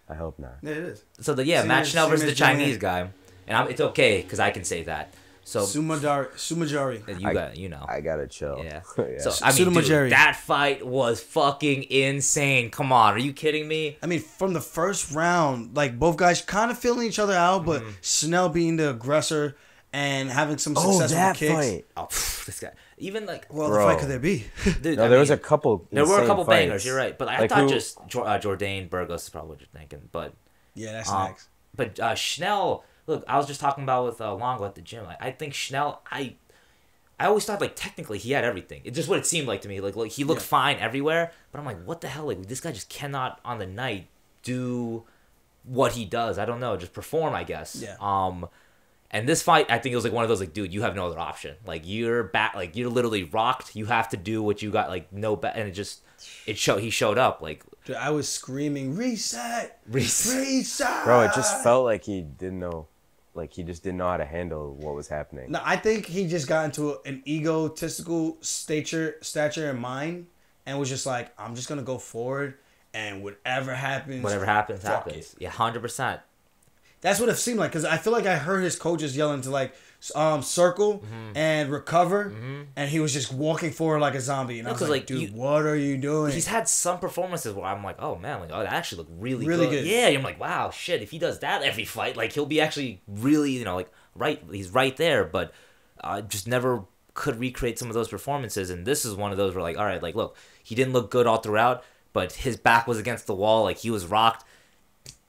I hope not. Yeah, it is. So Matt Schnell versus the Chinese guy, and it's okay because I can say that. So Sumajari. You know. I gotta chill. Yeah. Yeah. So I mean, dude, that fight was fucking insane. Come on, are you kidding me? I mean, from the first round, like both guys kind of feeling each other out, but Snell being the aggressor and having some successful that kicks. fight. Oh, this guy. Even like, Well, Bro. the fight could there be? dude, No, there was a couple. There were a couple fights. bangers. You're right, but I Like thought who- just Jourdain Burgos is probably what you're thinking. But Yeah, that's next. But Schnell, look, I was just talking about with Longo at the gym. Like, I think Schnell, I always thought like technically he had everything. It's just what it seemed like to me. Like he looked fine everywhere, but I'm like, what the hell? Like this guy just cannot on the night do what he does. I don't know, just perform, I guess. Yeah. And this fight, I think it was like one of those like, dude, you have no other option. Like you're back, like you're literally rocked. You have to do what you got. Like no bet, and he showed up like. Dude, I was screaming, reset. Bro, Bro, it just felt like he didn't know. Like he just didn't know how to handle what was happening. No, I think he just got into an egotistical stature in mind and was just like, I'm just gonna go forward and whatever happens, happens. it. Yeah, 100%. That's what it seemed like, because I feel like I heard his coaches yelling to like circle and recover, and he was just walking forward like a zombie. And I was like, dude, what are you doing? He's had some performances where I'm like, oh man, like that actually looked really good. Yeah, I'm like, wow, shit. If he does that every fight, like he'll be actually really, like right. He's right there, but just never could recreate some of those performances. And this is one of those where like, all right, like look, he didn't look good all throughout, but his back was against the wall, like he was rocked.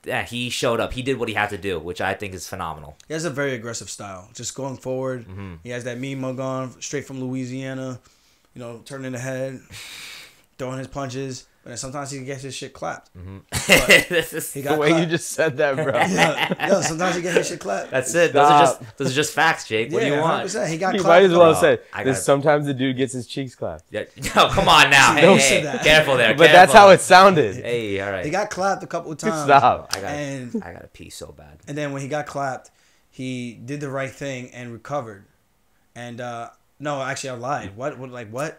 Yeah, he showed up. He did what he had to do, which I think is phenomenal. He has a very aggressive style, just going forward. He has that mean mug on, straight from Louisiana, turning the head, throwing his punches. But then sometimes he gets his shit clapped. This is He got The way clapped. you just said that, bro. Yo, sometimes he gets his shit clapped. That's it. Stop. Those are just facts, Jake. What do you want? 100%. He got You clapped. might as well Bro, say I this. gotta- Sometimes the dude gets his cheeks clapped. Yeah. No, come on now. Don't Hey, say hey, that. careful there. But that's how it sounded. Hey, all right. He got clapped a couple of times. Stop. I And gotta pee so bad. And then when he got clapped, he did the right thing and recovered. And no, actually, I lied. What?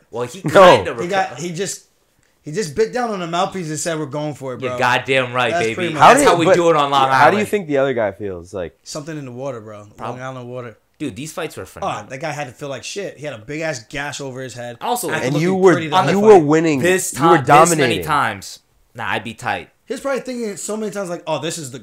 Well, he No. kind of He just bit down on the mouthpiece and said, "We're going for it, bro." You're goddamn right, That's baby. pretty much- That's how we but do it on Long Island. How do you think the other guy feels? Like, Something in the water, bro. Long Island water. Dude, these fights were Oh, phenomenal. that guy had to feel like shit. He had a big ass gash over his head. Also, After and looking you were pretty the whole you were fight. winning. this you were time, this dominating. many times. Nah, I'd be tight. He was probably thinking it so many times, like, "Oh, this is gotta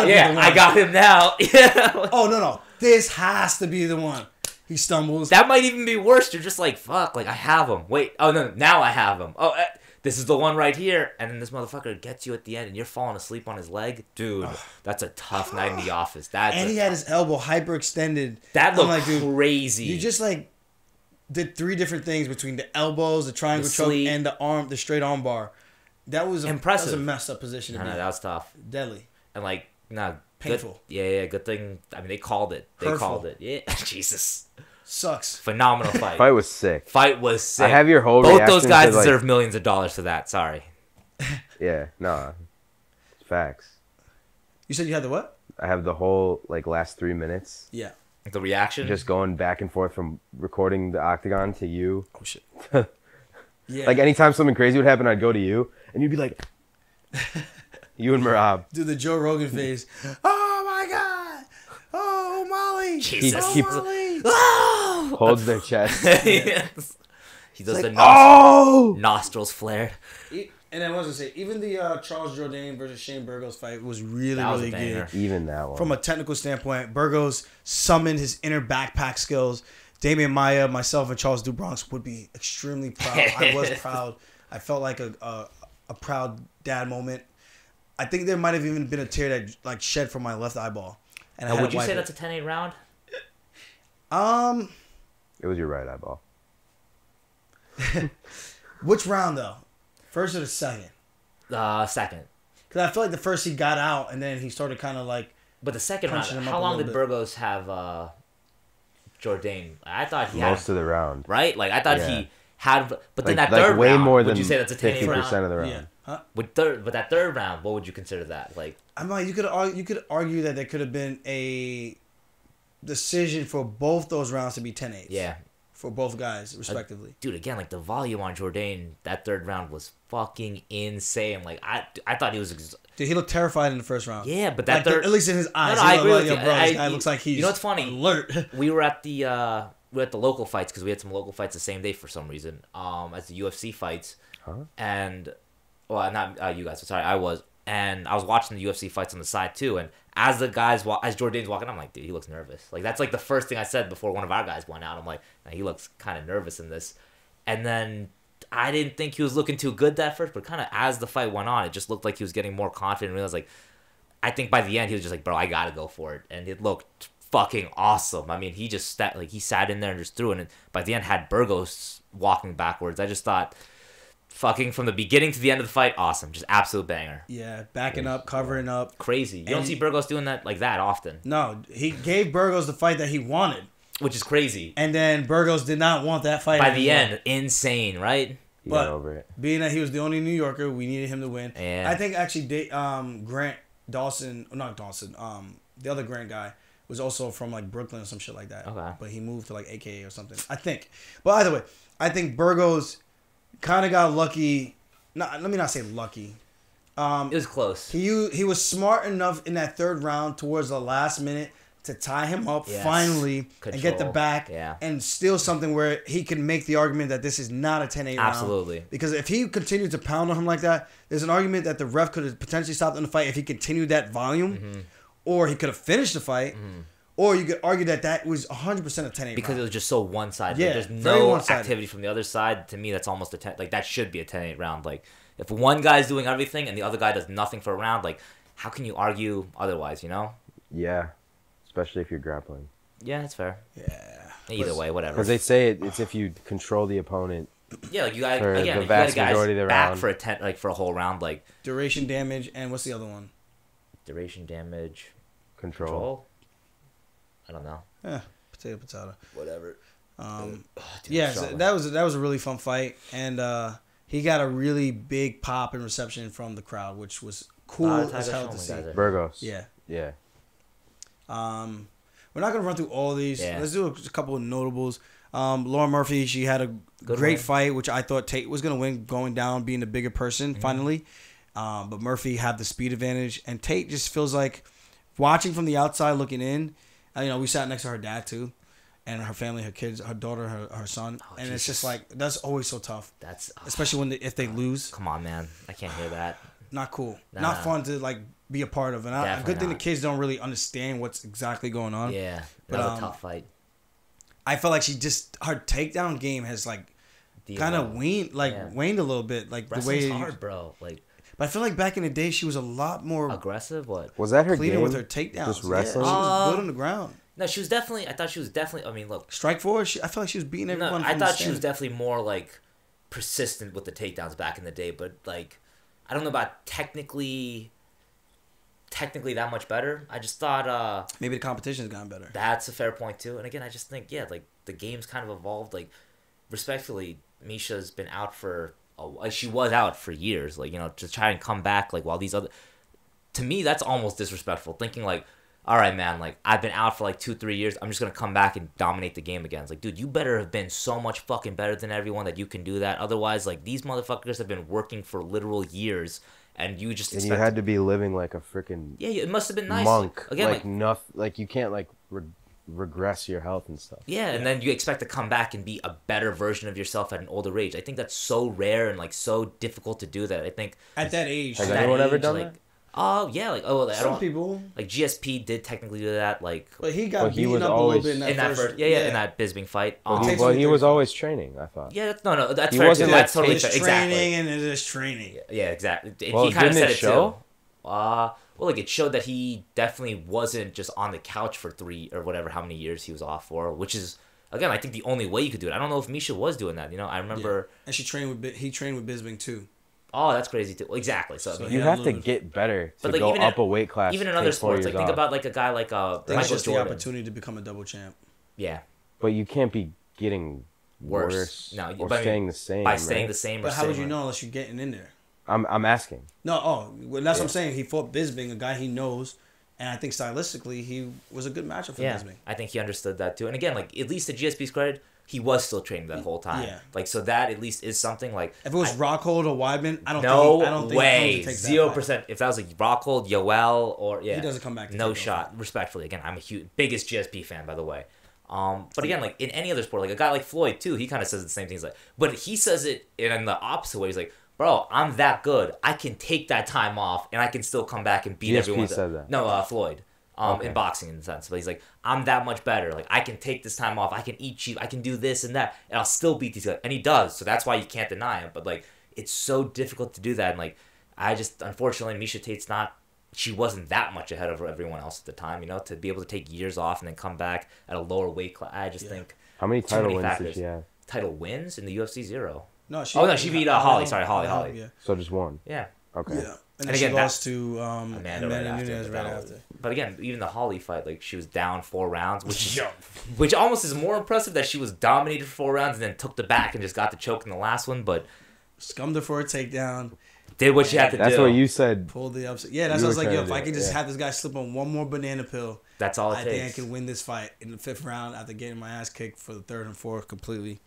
be the one." I got him now. Yeah. Oh no, this has to be the one. He stumbles. That might even be worse. You're just like, fuck, like I have him. Wait, oh no, now I have him. Oh, this is the one right here. And then this motherfucker gets you at the end and you're falling asleep on his leg. Dude, that's a tough night in the office. And he had his elbow hyperextended. That looked I'm like, dude, crazy. You just like did three different things between the elbows, the triangle The choke, sleeve. and the straight arm bar. That was Impressive. That was a messed up position to No, be. that was tough. Deadly. And like, nah, Painful. Good, yeah, good thing. I mean, they called it. They Hurtful. called it. Yeah, Jesus. Sucks. Phenomenal fight. Fight was sick. Fight was sick. I have your whole Both reaction those guys to, like- deserve millions of dollars for that. Sorry. Yeah, nah, facts. You said you had the what? I have the whole last 3 minutes Yeah. The reaction. just going back and forth from recording the octagon to you. Oh shit. Yeah. Like anytime something crazy would happen, I'd go to you and you'd be like, you and Marab. do the Joe Rogan face. Oh my god. Oh Molly. Jesus. Oh, He Molly. Oh! Holds their chest. Yes. He does the Oh! nostrils flared. And I was gonna say, even the Charles Jourdain versus Shane Burgos fight was really, That was a really banger. good. Even that one. From a technical standpoint, Burgos summoned his inner backpack skills. Damian Maia, myself, and Charles Dubronx would be extremely proud. I was proud. I felt like a proud dad moment. I think there might have even been a tear that shed from my left eyeball. And I Now, had would to you wipe say it. that's a 10-8 round? It was your right eyeball. Which round though? First or the second? Second. Because I feel like the first he got out, and then he started kind of like. But the second round, Punching him up how a long little did bit. Burgos have Jourdain? I thought he Most had of the round. right. Like I thought Yeah. he had, but then Like that third way round, more would than you say that's a 10-8 round? 50% of the round. Yeah. Huh? But that third round, what would you consider that? Like I'm like, you could argue that there could have been a decision for both those rounds to be 10-8. Yeah. For both guys, respectively. Dude, again, like, the volume on Jourdain, that third round was fucking insane. Like, I thought he was... Dude, he looked terrified in the first round. Yeah, but that like third... At least in his eyes. No, I agree with you. you. Bro, this guy looks like he's You know what's funny? alert. We were at the local fights, because we had some local fights the same day for some reason, as the UFC fights. Huh? And... Well, not you guys. Sorry, I was. And I was watching the UFC fights on the side, too. And as Jourdain's walking, I'm like, dude, he looks nervous. Like, that's, like, the first thing I said before one of our guys went out. I'm like, he looks kind of nervous in this. And then I didn't think he was looking too good that first, but kind of as the fight went on, it just looked like he was getting more confident. And realized, like, I think by the end, he was just like, bro, I got to go for it. And it looked fucking awesome. I mean, he sat in there and just threw it. And by the end, had Burgos walking backwards. I just thought... Fucking from the beginning to the end of the fight, awesome. Just absolute banger. Yeah, backing up, covering up. Crazy. You don't see Burgos doing that like that often. No, he gave Burgos the fight that he wanted. Which is crazy. And then Burgos did not want that fight. By the end, insane, right? He got over it. Being that he was the only New Yorker, we needed him to win. Yeah. I think actually Grant Dawson, not Dawson, the other Grant guy was also from like Brooklyn or some shit like that. Okay. But he moved to like AKA or something, I think. But either way, I think Burgos kind of got lucky. Let me not say lucky. It was close. He was smart enough in that third round towards the last minute to tie him up finally and get the back and steal something where he can make the argument that this is not a 10-8 round. Absolutely. Because if he continued to pound on him like that, there's an argument that the ref could have potentially stopped in the fight if he continued that volume, or he could have finished the fight. Or you could argue that was 100% a 10-8 because round. It was just so one-sided. Yeah, There's very no one-sided. activity from the other side. To me, that's almost a 10. Like, that should be a 10-8 round. Like, if one guy's doing everything and the other guy does nothing for a round, like, how can you argue otherwise, you know? Yeah, especially if you're grappling. Yeah, that's fair. Yeah. Either way, whatever. Because they say it's if you control the opponent. Yeah, like, you got for again, the if you got vast guys majority of the back round. for for a whole round, like Duration damage, and what's the other one? duration damage, Control. I don't know. Yeah, potato. Whatever. Yeah, so that was a really fun fight, and he got a really big pop and reception from the crowd, which was cool as hell to see. Burgos. Yeah. Yeah. We're not gonna run through all these. Yeah. Let's do a couple of notables. Lauren Murphy, she had a great fight, which I thought Tate was gonna win, going down, being the bigger person finally. But Murphy had the speed advantage, and Tate just feels like watching from the outside, looking in. We sat next to her dad too, and her family, her kids, her daughter, her son, and Jesus. It's just like that's always so tough. That's especially if they lose. Come on, man, I can't hear that. Not cool. Nah. Not fun to like be a part of. And a good thing the kids don't really understand what's exactly going on. Yeah, that was a tough fight. I felt like her takedown game has like kind of waned a little bit. Like wrestling's the way hard, bro. Like. But I feel like back in the day, she was a lot more aggressive. What was that her cleaner game? With her takedowns? Just wrestling. Yeah, she was good on the ground. No, she was definitely. I thought she was definitely. I mean, look. Strike force. I feel like she was beating everyone. No, I thought she was definitely more like persistent with the takedowns back in the day. But like, I don't know about technically that much better. I just thought maybe the competition's gotten better. That's a fair point too. And again, I just think like the game's kind of evolved. Like, respectfully, Misha's been out for. She was out for years, like, to try and come back, like, while these other... To me, that's almost disrespectful, thinking, like, all right, man, like, I've been out for, like, 2-3 years, I'm just gonna come back and dominate the game again. It's like, dude, you better have been so much fucking better than everyone that you can do that. Otherwise, like, these motherfuckers have been working for literal years, and you just expect... And you had to be living like a freaking... Yeah, it must have been nice. Monk. Again, like nothing... Like, you can't, like... regress your health and stuff. Yeah, and then you expect to come back and be a better version of yourself at an older age. I think that's so rare and like so difficult to do that. I think at that age, has anyone ever done that? Oh yeah, like some people like GSP did technically do that. Like, but he got beaten up a little bit in that first, in that Bisping fight. Well, he was always training. I thought. Yeah, no, that's he fair wasn't too. like That's totally fair. Training exactly. And it is training. Yeah, exactly. Well, he kind of said it show? Too. Well, like, it showed that he definitely wasn't just on the couch for 3 or whatever, how many years he was off for, which is, again, I think the only way you could do it. I don't know if Misha was doing that, I remember... Yeah. And he trained with Bisping, too. Oh, that's crazy, too. Exactly. So you have to get better to go up a weight class. Even in other sports, like, think about, like, a guy like Michael Jordan. It's just the opportunity to become a double champ. Yeah. But you can't be getting worse no, or staying the same. By staying the same. But how would you know unless you're getting in there? I'm asking. No, well, that's what I'm saying. He fought Bisping, a guy he knows, And I think stylistically, he was a good matchup for Bisping. I think he understood that too. And again, like at least to GSP's credit, he was still training that whole time. Yeah. Like so that at least is something like. If it was Rockhold or Weidman, I don't think way 0%. If that was like Rockhold, Yoel, or he doesn't come back. No shot. Respectfully, again, I'm a biggest GSP fan, by the way. But again, like in any other sport, like a guy like Floyd too, he kind of says the same things. Like, but he says it in the opposite way. He's like, "Bro, I'm that good. I can take that time off, and I can still come back and beat everyone." Said that. No, Floyd. In boxing, in the sense, but he's like, I'm that much better. Like, I can take this time off. I can eat cheap. I can do this and that, and I'll still beat these guys. And he does. So that's why you can't deny him. But like, it's so difficult to do that. And like, I just unfortunately, Miesha Tate's not. She wasn't that much ahead of everyone else at the time. You know, to be able to take years off and then come back at a lower weight class. I just think. How many title wins did she have? Title wins in the UFC 0. No, she beat Holly. Sorry, Holly. Yeah. So just one. Yeah. Okay. Yeah. And again, she lost to Amanda Nunes right after. But again, even the Holly fight, like she was down 4 rounds, which almost is more impressive that she was dominated for 4 rounds and then took the back and just got the choke in the last one. But scummed her for a takedown. Did what she had to do. That's what you said. Pulled the upset. Yeah, that's what I was like, yo, if I can just have this guy slip on one more banana pill, that's all it takes. I think I can win this fight in the 5th round after getting my ass kicked for the 3rd and 4th completely.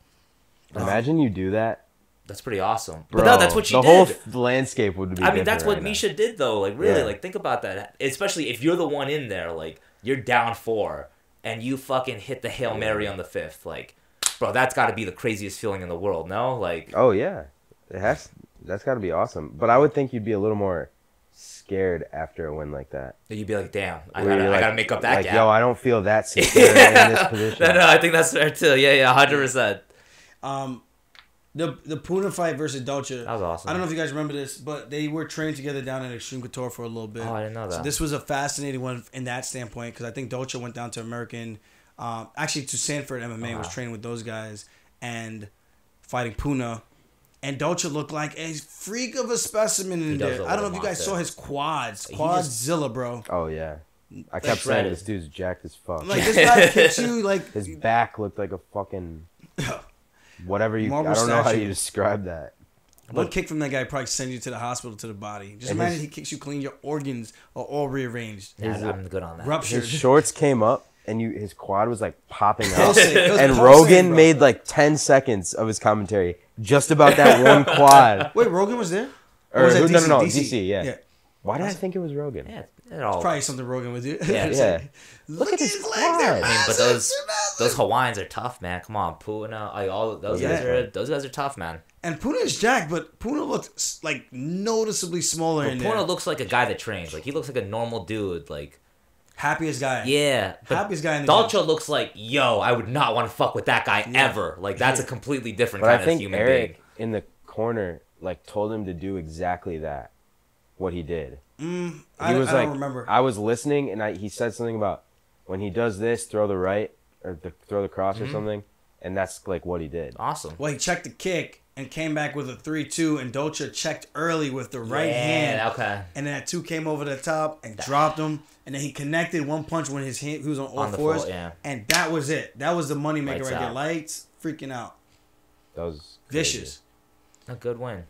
Imagine you do that. That's pretty awesome. Bro, but no, that's what she did. The whole landscape would be. I mean, that's what Miesha did, though. Like, really, like, think about that. Especially if you're the one in there, like, you're down 4, and you fucking hit the Hail Mary on the 5th. Like, bro, that's got to be the craziest feeling in the world, no? Like, oh yeah, that's got to be awesome. But I would think you'd be a little more scared after a win like that. You'd be like, damn, I gotta make up that gap. Yo, I don't feel that secure in this position. No, I think that's fair too. Yeah, 100%. The Puna fight versus Dolce. That was awesome. I don't know if you guys remember this, but they were training together down at Extreme Couture for a little bit. Oh, I didn't know that. So this was a fascinating one in that standpoint because I think Dolce went down to American, actually to Sanford MMA, was training with those guys and fighting Puna. And Dolce looked like a freak of a specimen in there. I don't know if you guys saw his quads. Quadzilla, bro. Oh, yeah. I kept saying this dude's jacked as fuck. Like, this guy kicks you like... His back looked like a fucking... Whatever you... I don't know how you describe that. One kick from that guy probably send you to the hospital, to the body. Just imagine he kicks you clean. Your organs are all rearranged. Yeah, I'm good on that. Ruptured. His shorts came up. And his quad was like popping out. And Rogan made like 10 seconds of his commentary just about that one quad. Wait, Rogan was there? Or was that DC? No, DC, yeah. Why did I think it was Rogan? Yeah, it's probably something Rogan would do. Yeah. Look at his quad. I mean, but those Hawaiians are tough, man. Come on, Puna, like all those guys are tough, man. And Puna is jacked, but Puna looks like noticeably smaller in there. Puna looks like a guy that trains. Like he looks like a normal dude. Like. Happiest guy. Yeah. Happiest guy in the Dolce looks like, yo, I would not want to fuck with that guy ever. Like, that's a completely different kind of human being. Eric in the corner, like, told him to do exactly that. What he did. I don't remember. I was listening, and he said something about when he does this, throw the right, or throw the cross or something. And that's, like, what he did. Awesome. Well, he checked the kick and came back with a 3-2, and Dolce checked early with the right hand. Okay. And then that 2 came over the top and dropped him. And then he connected one punch when his hand, he was on all fours. And that was it. That was the moneymaker right there. Lights, freaking out. That was vicious. A good win.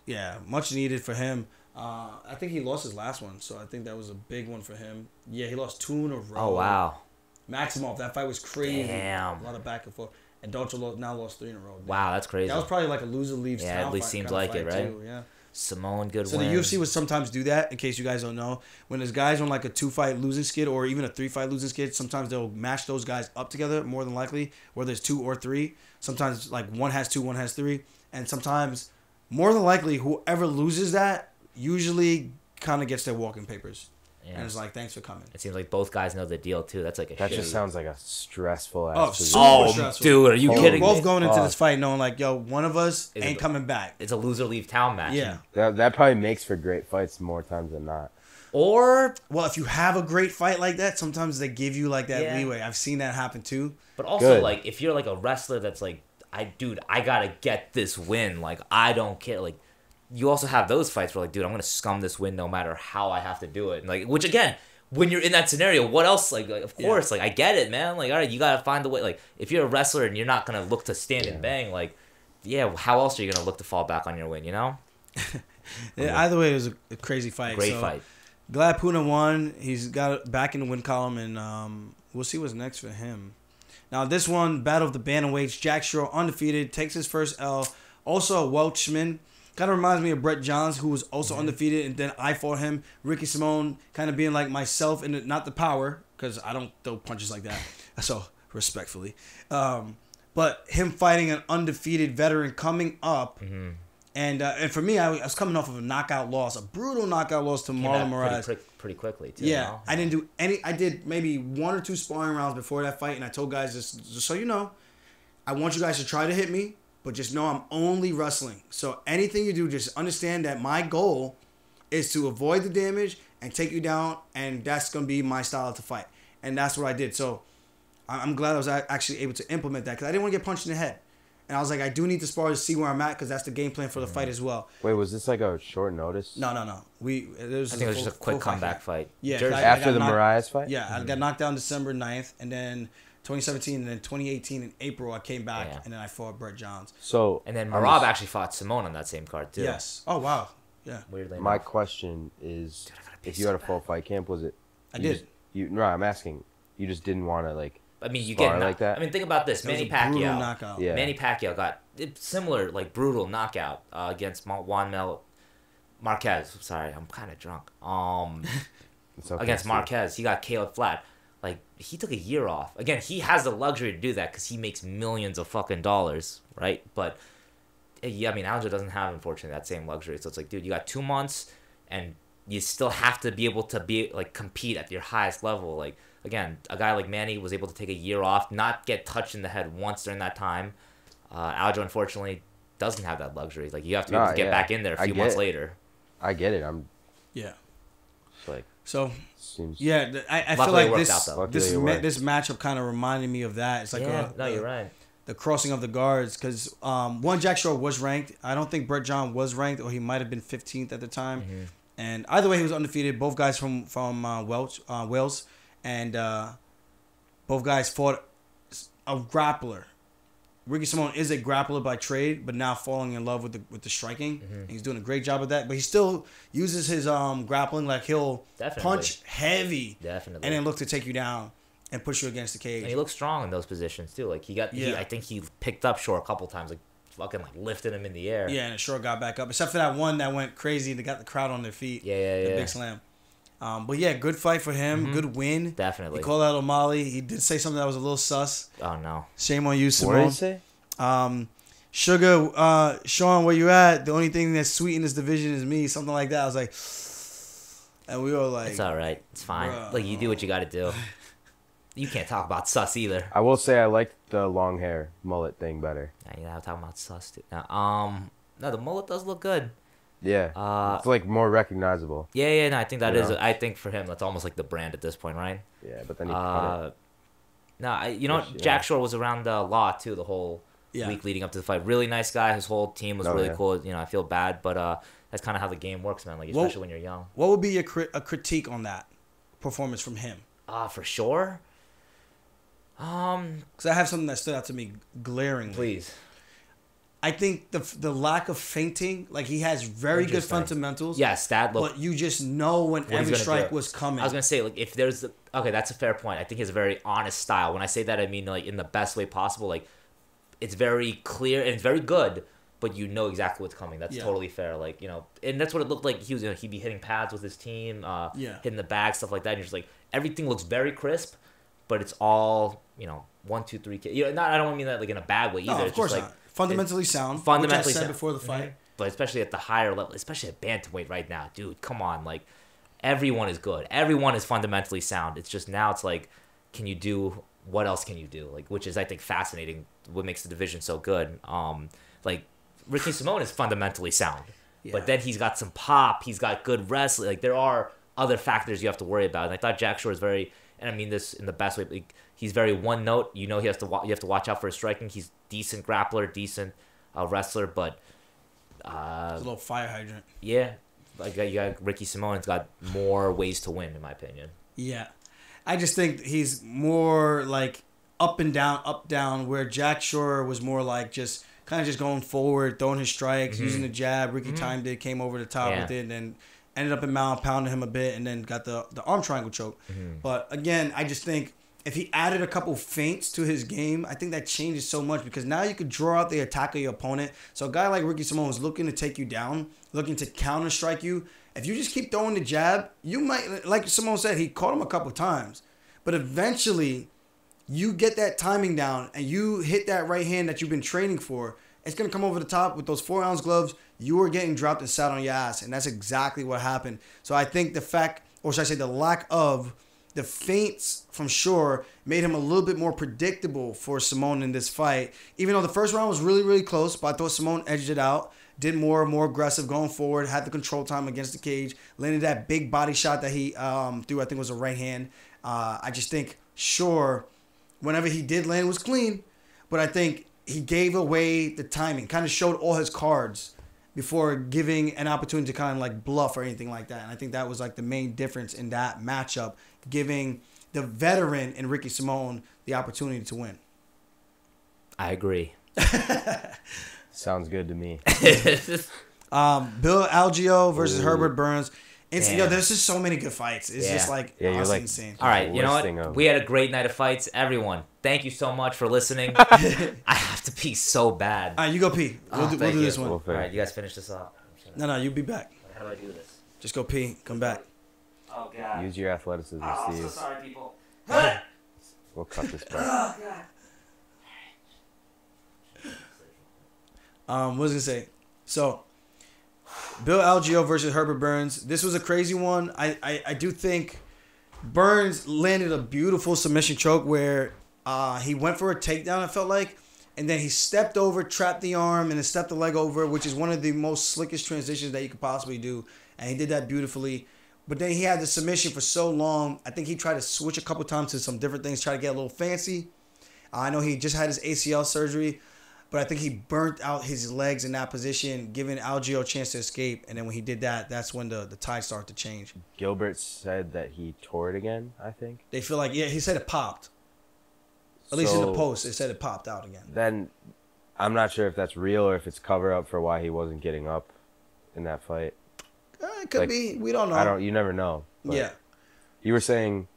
Yeah, much needed for him. I think he lost his last one, so I think that was a big one for him. Yeah, he lost 2 in a row. Oh, wow. Maximov, that fight was crazy. Damn. A lot of back and forth. And Dolce now lost 3 in a row. Wow, that's crazy. That was probably like a loser leaves town. Yeah, at least seems like it, right? Too. Yeah. Simone, good win. So the UFC would sometimes do that, in case you guys don't know. When there's guys on like a 2-fight losing skid or even a 3-fight losing skid, sometimes they'll match those guys up together, more than likely, where there's 2 or 3. Sometimes like one has 2, one has 3. And sometimes, more than likely, whoever loses that usually kind of gets their walking papers. Yeah. And it's like, thanks for coming. It seems like both guys know the deal, too. That's like a That just sounds like a stressful ass position. Stressful. Dude, are you kidding me? Both going into this fight knowing, like, yo, one of us ain't coming back. It's a loser leave town match. Yeah. That probably makes for great fights more times than not. Or... Well, if you have a great fight like that, sometimes they give you, like, that leeway. I've seen that happen, too. But also, like, if you're, like, a wrestler that's like, I gotta get this win. Like, I don't care. Like, you also have those fights where, like, dude, I'm gonna scum this win no matter how I have to do it. And, like, which, again... When you're in that scenario, what else? Like of course, like I get it, man. Like, all right, you gotta find a way. Like, if you're a wrestler and you're not gonna look to stand and bang, like, how else are you gonna look to fall back on your win? You know? Either way, it was a crazy fight. Great fight. Glad Puna won. He's got back in the win column, and we'll see what's next for him. Now, this one, Battle of the Bantamweights. Jack Shore, undefeated, takes his first L. Also a Welshman. Kind of reminds me of Brett Johns, who was also undefeated, and then I fought him. Ricky Simone, kind of being like myself, in not the power, because I don't throw punches like that. So, respectfully. But him fighting an undefeated veteran coming up. Mm-hmm. And for me, I was coming off of a knockout loss, a brutal knockout loss to Marlon Moraes. Pretty quickly, too. Yeah, no? I didn't do any. I did maybe 1 or 2 sparring rounds before that fight, and I told guys, just so you know, I want you guys to try to hit me, but just know I'm only wrestling. So anything you do, just understand that my goal is to avoid the damage and take you down, and that's going to be my style to fight. And that's what I did. So I'm glad I was actually able to implement that, because I didn't want to get punched in the head. And I was like, I do need to spar to see where I'm at, because that's the game plan for the fight as well. Wait, was this like a short notice? No. I think it was just a quick comeback fight. Yeah. After the Moraes fight? Yeah, I got knocked down December 9th, and then 2017, and then 2018 in April, I came back, and then I fought Brett Johns. And then Marab actually fought Simone on that same card, too. Yes. Oh, wow. Yeah. Weirdly My enough. question is, if you had a full fight camp, was it... I did. No, I'm asking. You just didn't want to, like... I mean, you spar get like that? I mean, think about this. Manny Pacquiao. Knockout. Yeah. Manny Pacquiao got similar, like, brutal knockout against Juan Marquez. Sorry, I'm kind of drunk. It's okay, against Steve. Marquez, he got KO'd flat. Like, he took a year off. Again, he has the luxury to do that because he makes millions of fucking dollars, right? But, yeah, I mean, Aljo doesn't have, unfortunately, that same luxury. So it's like, dude, you got 2 months, and you still have to be able to compete at your highest level. Like, again, a guy like Manny was able to take a year off, not get touched in the head once during that time. Aljo, unfortunately, doesn't have that luxury. Like, you have to be able to get back in there a few months later. I get it. Yeah. Like, so, seems... yeah, I feel Luckily like this matchup kind of reminded me of that. It's like you're right. The crossing of the guards, because one, Jack Shore was ranked. I don't think Brett John was ranked, or he might have been 15th at the time. Mm-hmm. And either way, he was undefeated. Both guys from Wales, and both guys fought a grappler. Ricky Simone is a grappler by trade, but now falling in love with the striking. Mm-hmm. And he's doing a great job of that. But he still uses his grappling, like he'll punch heavy, and then look to take you down and push you against the cage. And he looks strong in those positions too. Like I think he picked up Shore a couple times, like fucking like lifted him in the air. Yeah, and Shore got back up, except for that one that went crazy and got the crowd on their feet. Yeah. The big slam. But yeah, good fight for him. Mm-hmm. Good win. Definitely. He called out O'Malley. He did say something that was a little sus. Oh no. Shame on you, Simone. What did he say? Sugar, Sean, where you at? The only thing that's sweet in this division is me. Something like that. I was like, and we were like, it's all right. It's fine. Bro. Like, you do what you got to do. You can't talk about sus either. I will say I like the long hair mullet thing better. Yeah, I'm talking about sus too. Now, no, the mullet does look good. Yeah, it's like more recognizable. Yeah. No, I think that is. I think for him, that's almost like the brand at this point, right? Yeah, but then he cut it. No, Jack Shore was around Law too the whole week leading up to the fight. Really nice guy. His whole team was really cool. You know, I feel bad, but that's kind of how the game works, man. Like, especially when you're young. What would be a critique on that performance from him? For sure. Because I have something that stood out to me glaringly. Please. I think the lack of feinting, like he has very good fundamentals. Yes, but you just know when every strike was coming. I was gonna say, like, if there's that's a fair point. I think he has a very honest style. When I say that, I mean like in the best way possible. Like, it's very clear and it's very good, but you know exactly what's coming. That's totally fair. Like, you know, and that's what it looked like. He was, he'd be hitting pads with his team, hitting the bag, stuff like that. And you're just like, everything looks very crisp, but it's all, 1, 2, 3. I don't want to mean that like in a bad way either. No, of course just not. Fundamentally sound. Fundamentally which I said sound before the fight. But especially at the higher level, especially at bantamweight right now, dude, come on. Like, everyone is good. Everyone is fundamentally sound. It's just now it's like, what else can you do? Like, which is, I think, fascinating, what makes the division so good. Like, Ricky Simone is fundamentally sound. Yeah. But then he's got some pop. He's got good wrestling. Like, there are other factors you have to worry about. And I thought Jack Shore is very, and I mean this in the best way, like, he's very one note. You have to watch out for his striking. He's decent grappler, decent wrestler, but he's a little fire hydrant. Yeah, like you got Ricky Simone. It's got more ways to win, in my opinion. Yeah, I just think he's more like up and down. Where Jack Shore was more like just kind of just going forward, throwing his strikes, using the jab. Ricky timed it, came over the top with it, and ended up in mount, pounded him a bit, and then got the arm triangle choke. But again, I just think if he added a couple feints to his game, I think that changes so much because now you could draw out the attack of your opponent. So a guy like Ricky Simón is looking to take you down, looking to counter strike you. If you just keep throwing the jab, you might, like Simón said, he caught him a couple times. But eventually, you get that timing down and you hit that right hand that you've been training for. It's going to come over the top with those 4-ounce gloves. You are getting dropped and sat on your ass. And that's exactly what happened. So I think the fact, or should I say the lack of the feints from Shore made him a little bit more predictable for Simón in this fight. Even though the first round was really, really close, but I thought Simón edged it out. Did more aggressive going forward. Had the control time against the cage. Landed that big body shot that he threw. I think it was a right hand. I just think Shore, whenever he did land, was clean. But I think he gave away the timing. Kind of showed all his cards before giving an opportunity to kind of like bluff or anything like that. And I think that was like the main difference in that matchup, giving the veteran in Ricky Simón the opportunity to win. I agree. Sounds good to me. Bill Algeo versus Herbert Burns. There's just so many good fights. It's just like honestly insane. All right, you know what? We had a great night of fights. Everyone, thank you so much for listening. I have to pee so bad. All right, you go pee. We'll do this one. All right, you guys finish this up. No, you'll be back. How do I do this? Just go pee. Come back. Oh, God. Use your athleticism, Steve. I'm so sorry, people. We'll cut this part. Oh, God. What was I gonna say? So, Bill Algeo versus Herbert Burns. This was a crazy one. I do think Burns landed a beautiful submission choke where he went for a takedown, it felt like, and then he stepped over, trapped the arm, and then stepped the leg over, which is one of the most slickest transitions that you could possibly do. And he did that beautifully. But then he had the submission for so long. I think he tried to switch a couple times to some different things, try to get a little fancy. I know he just had his ACL surgery. But I think he burnt out his legs in that position, giving Algeo a chance to escape. And then when he did that, that's when the tide started to change. Gilbert said that he tore it again, I think. They feel like, he said it popped. At least in the post, it said it popped out again. Then I'm not sure if that's real or if it's cover up for why he wasn't getting up in that fight. It could be. We don't know. You never know. Yeah. You were saying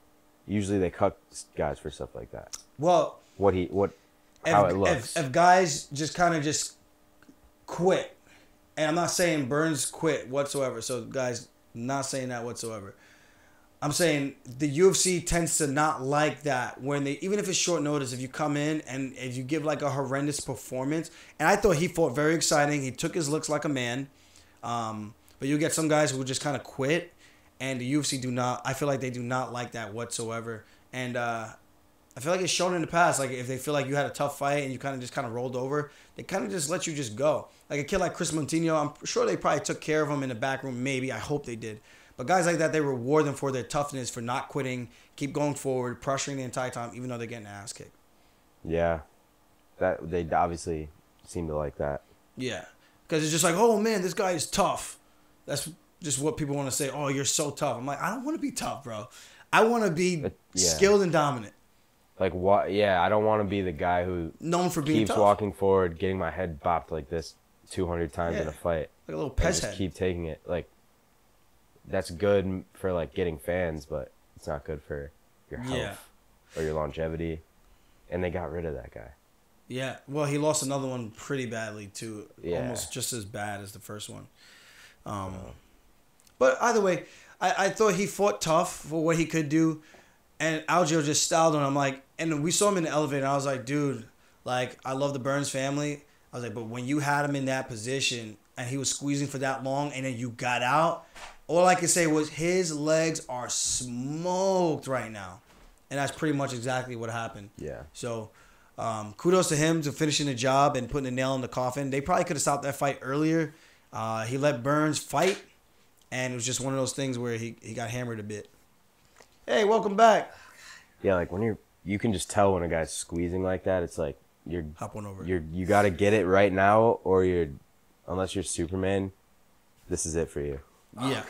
usually they cut guys for stuff like that. Well, how it looks. If guys just kind of just quit, and I'm not saying Burns quit whatsoever, so guys, not saying that whatsoever. I'm saying the UFC tends to not like that when even if it's short notice, if you come in and if you give like a horrendous performance, and I thought he fought very exciting. He took his looks like a man, but you get some guys who just kind of quit, and the UFC I feel like they do not like that whatsoever, and I feel like it's shown in the past, like if they feel like you had a tough fight and you kind of rolled over, they kind of just let you just go. Like a kid like Chris Montinho, I'm sure they probably took care of him in the back room, maybe. I hope they did. But guys like that, they reward them for their toughness, for not quitting, keep going forward, pressuring the entire time, even though they're getting an ass kicked. Yeah. They obviously seem to like that. Yeah. Because it's just like, oh man, this guy is tough. That's just what people want to say. Oh, you're so tough. I'm like, I don't want to be tough, bro. I want to be skilled and dominant. Like what? Yeah, I don't want to be the guy who known for being keeps tough. Walking forward, getting my head bopped like this 200 times in a fight. Like a little pez just head. Keep taking it. Like that's good for like getting fans, but it's not good for your health or your longevity. And they got rid of that guy. Yeah. Well, he lost another one pretty badly too. Yeah. Almost just as bad as the first one. But either way, I thought he fought tough for what he could do. And Algeo just styled on him, like, and we saw him in the elevator, and I was like, dude, like, I love the Burns family. I was like, but when you had him in that position, and he was squeezing for that long, and then you got out, all I could say was his legs are smoked right now. And that's pretty much exactly what happened. Yeah. So, kudos to him to finishing the job and putting the nail in the coffin. They probably could have stopped that fight earlier. He let Burns fight, and it was just one of those things where he got hammered a bit. Hey, welcome back. Yeah, like when you can just tell when a guy's squeezing like that. It's like hop one over. You got to get it right now, or unless you're Superman, this is it for you. Yeah,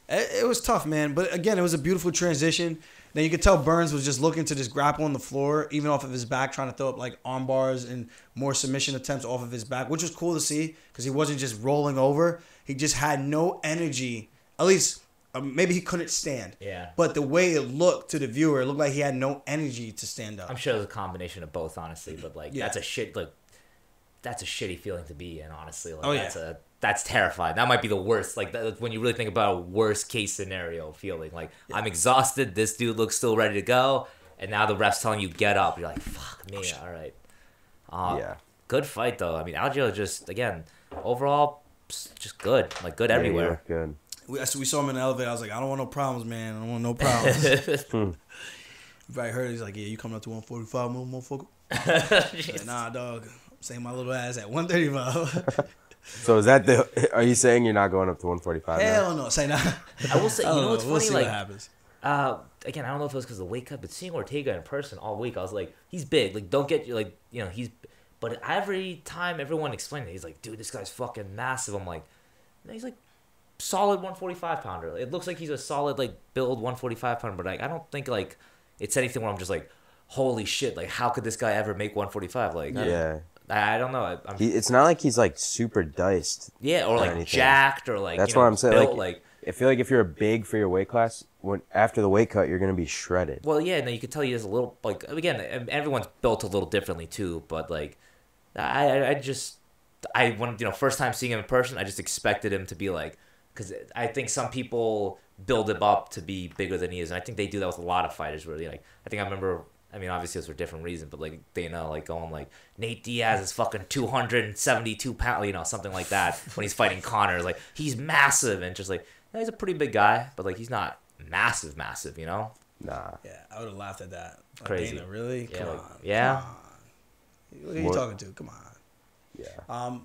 it was tough, man. But again, it was a beautiful transition. Then you could tell Burns was just looking to just grapple on the floor, even off of his back, trying to throw up like arm bars and more submission attempts off of his back, which was cool to see because he wasn't just rolling over. He just had no energy At least maybe he couldn't stand. Yeah. But the way it looked to the viewer, it looked like he had no energy to stand up. I'm sure it was a combination of both, honestly. But like, Yeah. that's a shitty feeling to be in, honestly. Like, Oh, yeah. That's terrifying. That might be the worst. Like, when you really think about a worst case scenario feeling. Like, I'm exhausted. This dude looks still ready to go. And now the ref's telling you, get up. You're like, fuck me. All right. Yeah. Good fight, though. I mean, Algio just, again, overall, just good. Like, good everywhere. Yeah, good. We saw him in the elevator. I was like, I don't want no problems, man. I don't want no problems. Everybody heard it. He's like, yeah, you coming up to 145, motherfucker? Like, nah, dog. I'm saying my little ass at 135. So is that are you saying you're not going up to 145 now? Hell no. Say nah. I will say, you know what's We'll funny? see Like, what happens. Again, I don't know if it was because of the weight cut, but seeing Ortega in person all week, I was like, he's big. Like, don't get you, like, you know, he's. But every time everyone explained it, he's like, dude, this guy's fucking massive. I'm like, no, he's like solid 145 pounder. It looks like he's a solid, like, build 145 pounder, but like, I don't think, like, it's anything where I'm just like, holy shit, like, how could this guy ever make 145? Like, Yeah. I don't know. It's not like he's like super diced. Yeah, or like anything. jacked, or like, That's you know, what I'm saying. built, Like, I feel like if you're big for your weight class, after the weight cut, you're gonna be shredded. well, yeah, no, you could tell he has a little, like, again, everyone's built a little differently too, but like, when, you know, first time seeing him in person, I just expected him to be like, because I think some people build him up to be bigger than he is, and I think they do that with a lot of fighters. Where they, like, I think I remember. I mean, obviously it's for different reasons, but like, they know, like, going like, Nate Diaz is fucking 272 pounds, you know, something like that. When he's fighting Connor, like, he's massive, and just like, yeah, he's a pretty big guy, but like, he's not massive, you know. Nah. Yeah, I would have laughed at that. Like, Crazy. Dana, really? Yeah, Come like, on. yeah. Come on. Who are you talking to? Come on. Yeah.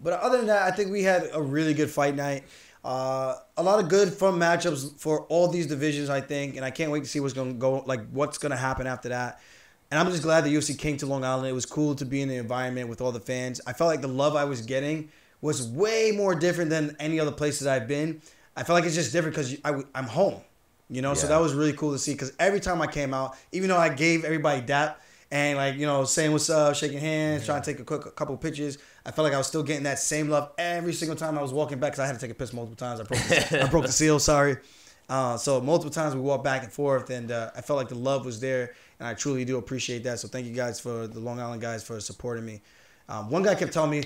But other than that, I think we had a really good fight night. A lot of good, fun matchups for all these divisions, I think, and I can't wait to see what's going to go, like, what's going to happen after that. And I'm just glad the UFC came to Long Island. It was cool to be in the environment with all the fans. I felt like the love I was getting was way more different than any other places I've been. I felt like it's just different because I'm home, you know? Yeah. So that was really cool to see because every time I came out, even though I gave everybody dap and, like, you know, saying what's up, shaking hands, trying to take a couple pictures, I felt like I was still getting that same love every single time I was walking back because I had to take a piss multiple times. I broke the seal, sorry. So multiple times we walked back and forth, and I felt like the love was there, and I truly do appreciate that. So thank you guys for the Long Island guys for supporting me. One guy kept telling me,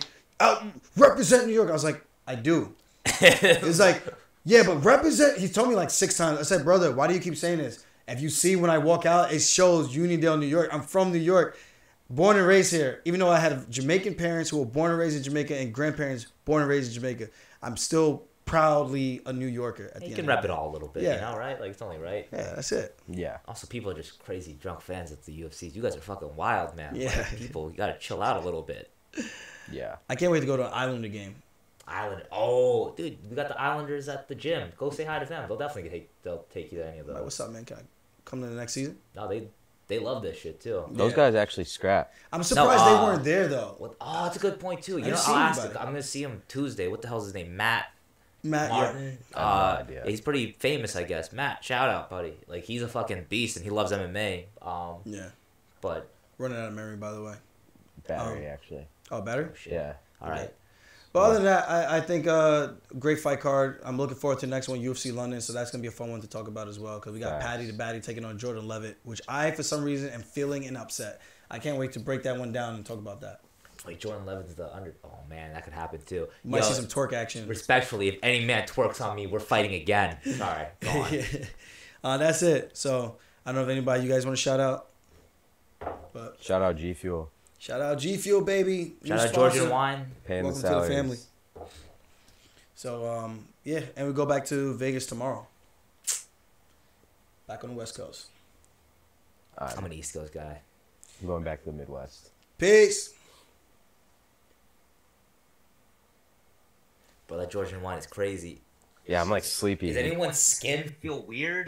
represent New York. I was like, I do. It's like, yeah, but represent. He told me like 6 times. I said, brother, why do you keep saying this? If you see when I walk out, it shows Uniondale, New York. I'm from New York, born and raised here. Even though I had Jamaican parents who were born and raised in Jamaica and grandparents born and raised in Jamaica, I'm still proudly a New Yorker. You can rep it all a little bit, you know, right? Like, it's only right. Yeah, that's it. Yeah. Also, people are just crazy drunk fans at the UFC. You guys are fucking wild, man. Yeah. Like, people, you gotta chill out a little bit. Yeah. I can't wait to go to an Islander game. Oh, dude, we got the Islanders at the gym. Go say hi to them. They'll definitely take you to any of those. Like, what's up, man? Can I come to the next season? No, they love this shit too. Those guys actually scrap. I'm surprised they weren't there though. Oh, that's a good point too. You know, I'm gonna see him Tuesday. What the hell's his name? Matt Martin. Yeah. I have no idea. He's pretty famous, I guess. Matt, shout out, buddy. Like, he's a fucking beast and he loves MMA. Yeah. But running out of memory, by the way. Battery, actually. Oh, battery? Shit. Yeah. All right. But other than that, I think great fight card. I'm looking forward to the next one, UFC London. So that's going to be a fun one to talk about as well. Because we got Patty the Batty taking on Jordan Levitt, which I, for some reason, am feeling an upset. I can't wait to break that one down and talk about that. Like, Jordan Levitt's the under... Oh, man, that could happen, too. You might see some twerk action. Respectfully, if any man twerks on me, we're fighting again. Sorry. Go on. That's it. So, I don't know if anybody you guys want to shout out. But shout out G Fuel. Shout out G Fuel, baby. Shout out Georgian Wine. Paying Welcome the to the family. So, yeah, and we go back to Vegas tomorrow. Back on the West Coast. I'm an East Coast guy. I'm going back to the Midwest. Peace. Bro, that Georgian wine is crazy. Yeah, I'm like sleepy. Does anyone's skin feel weird?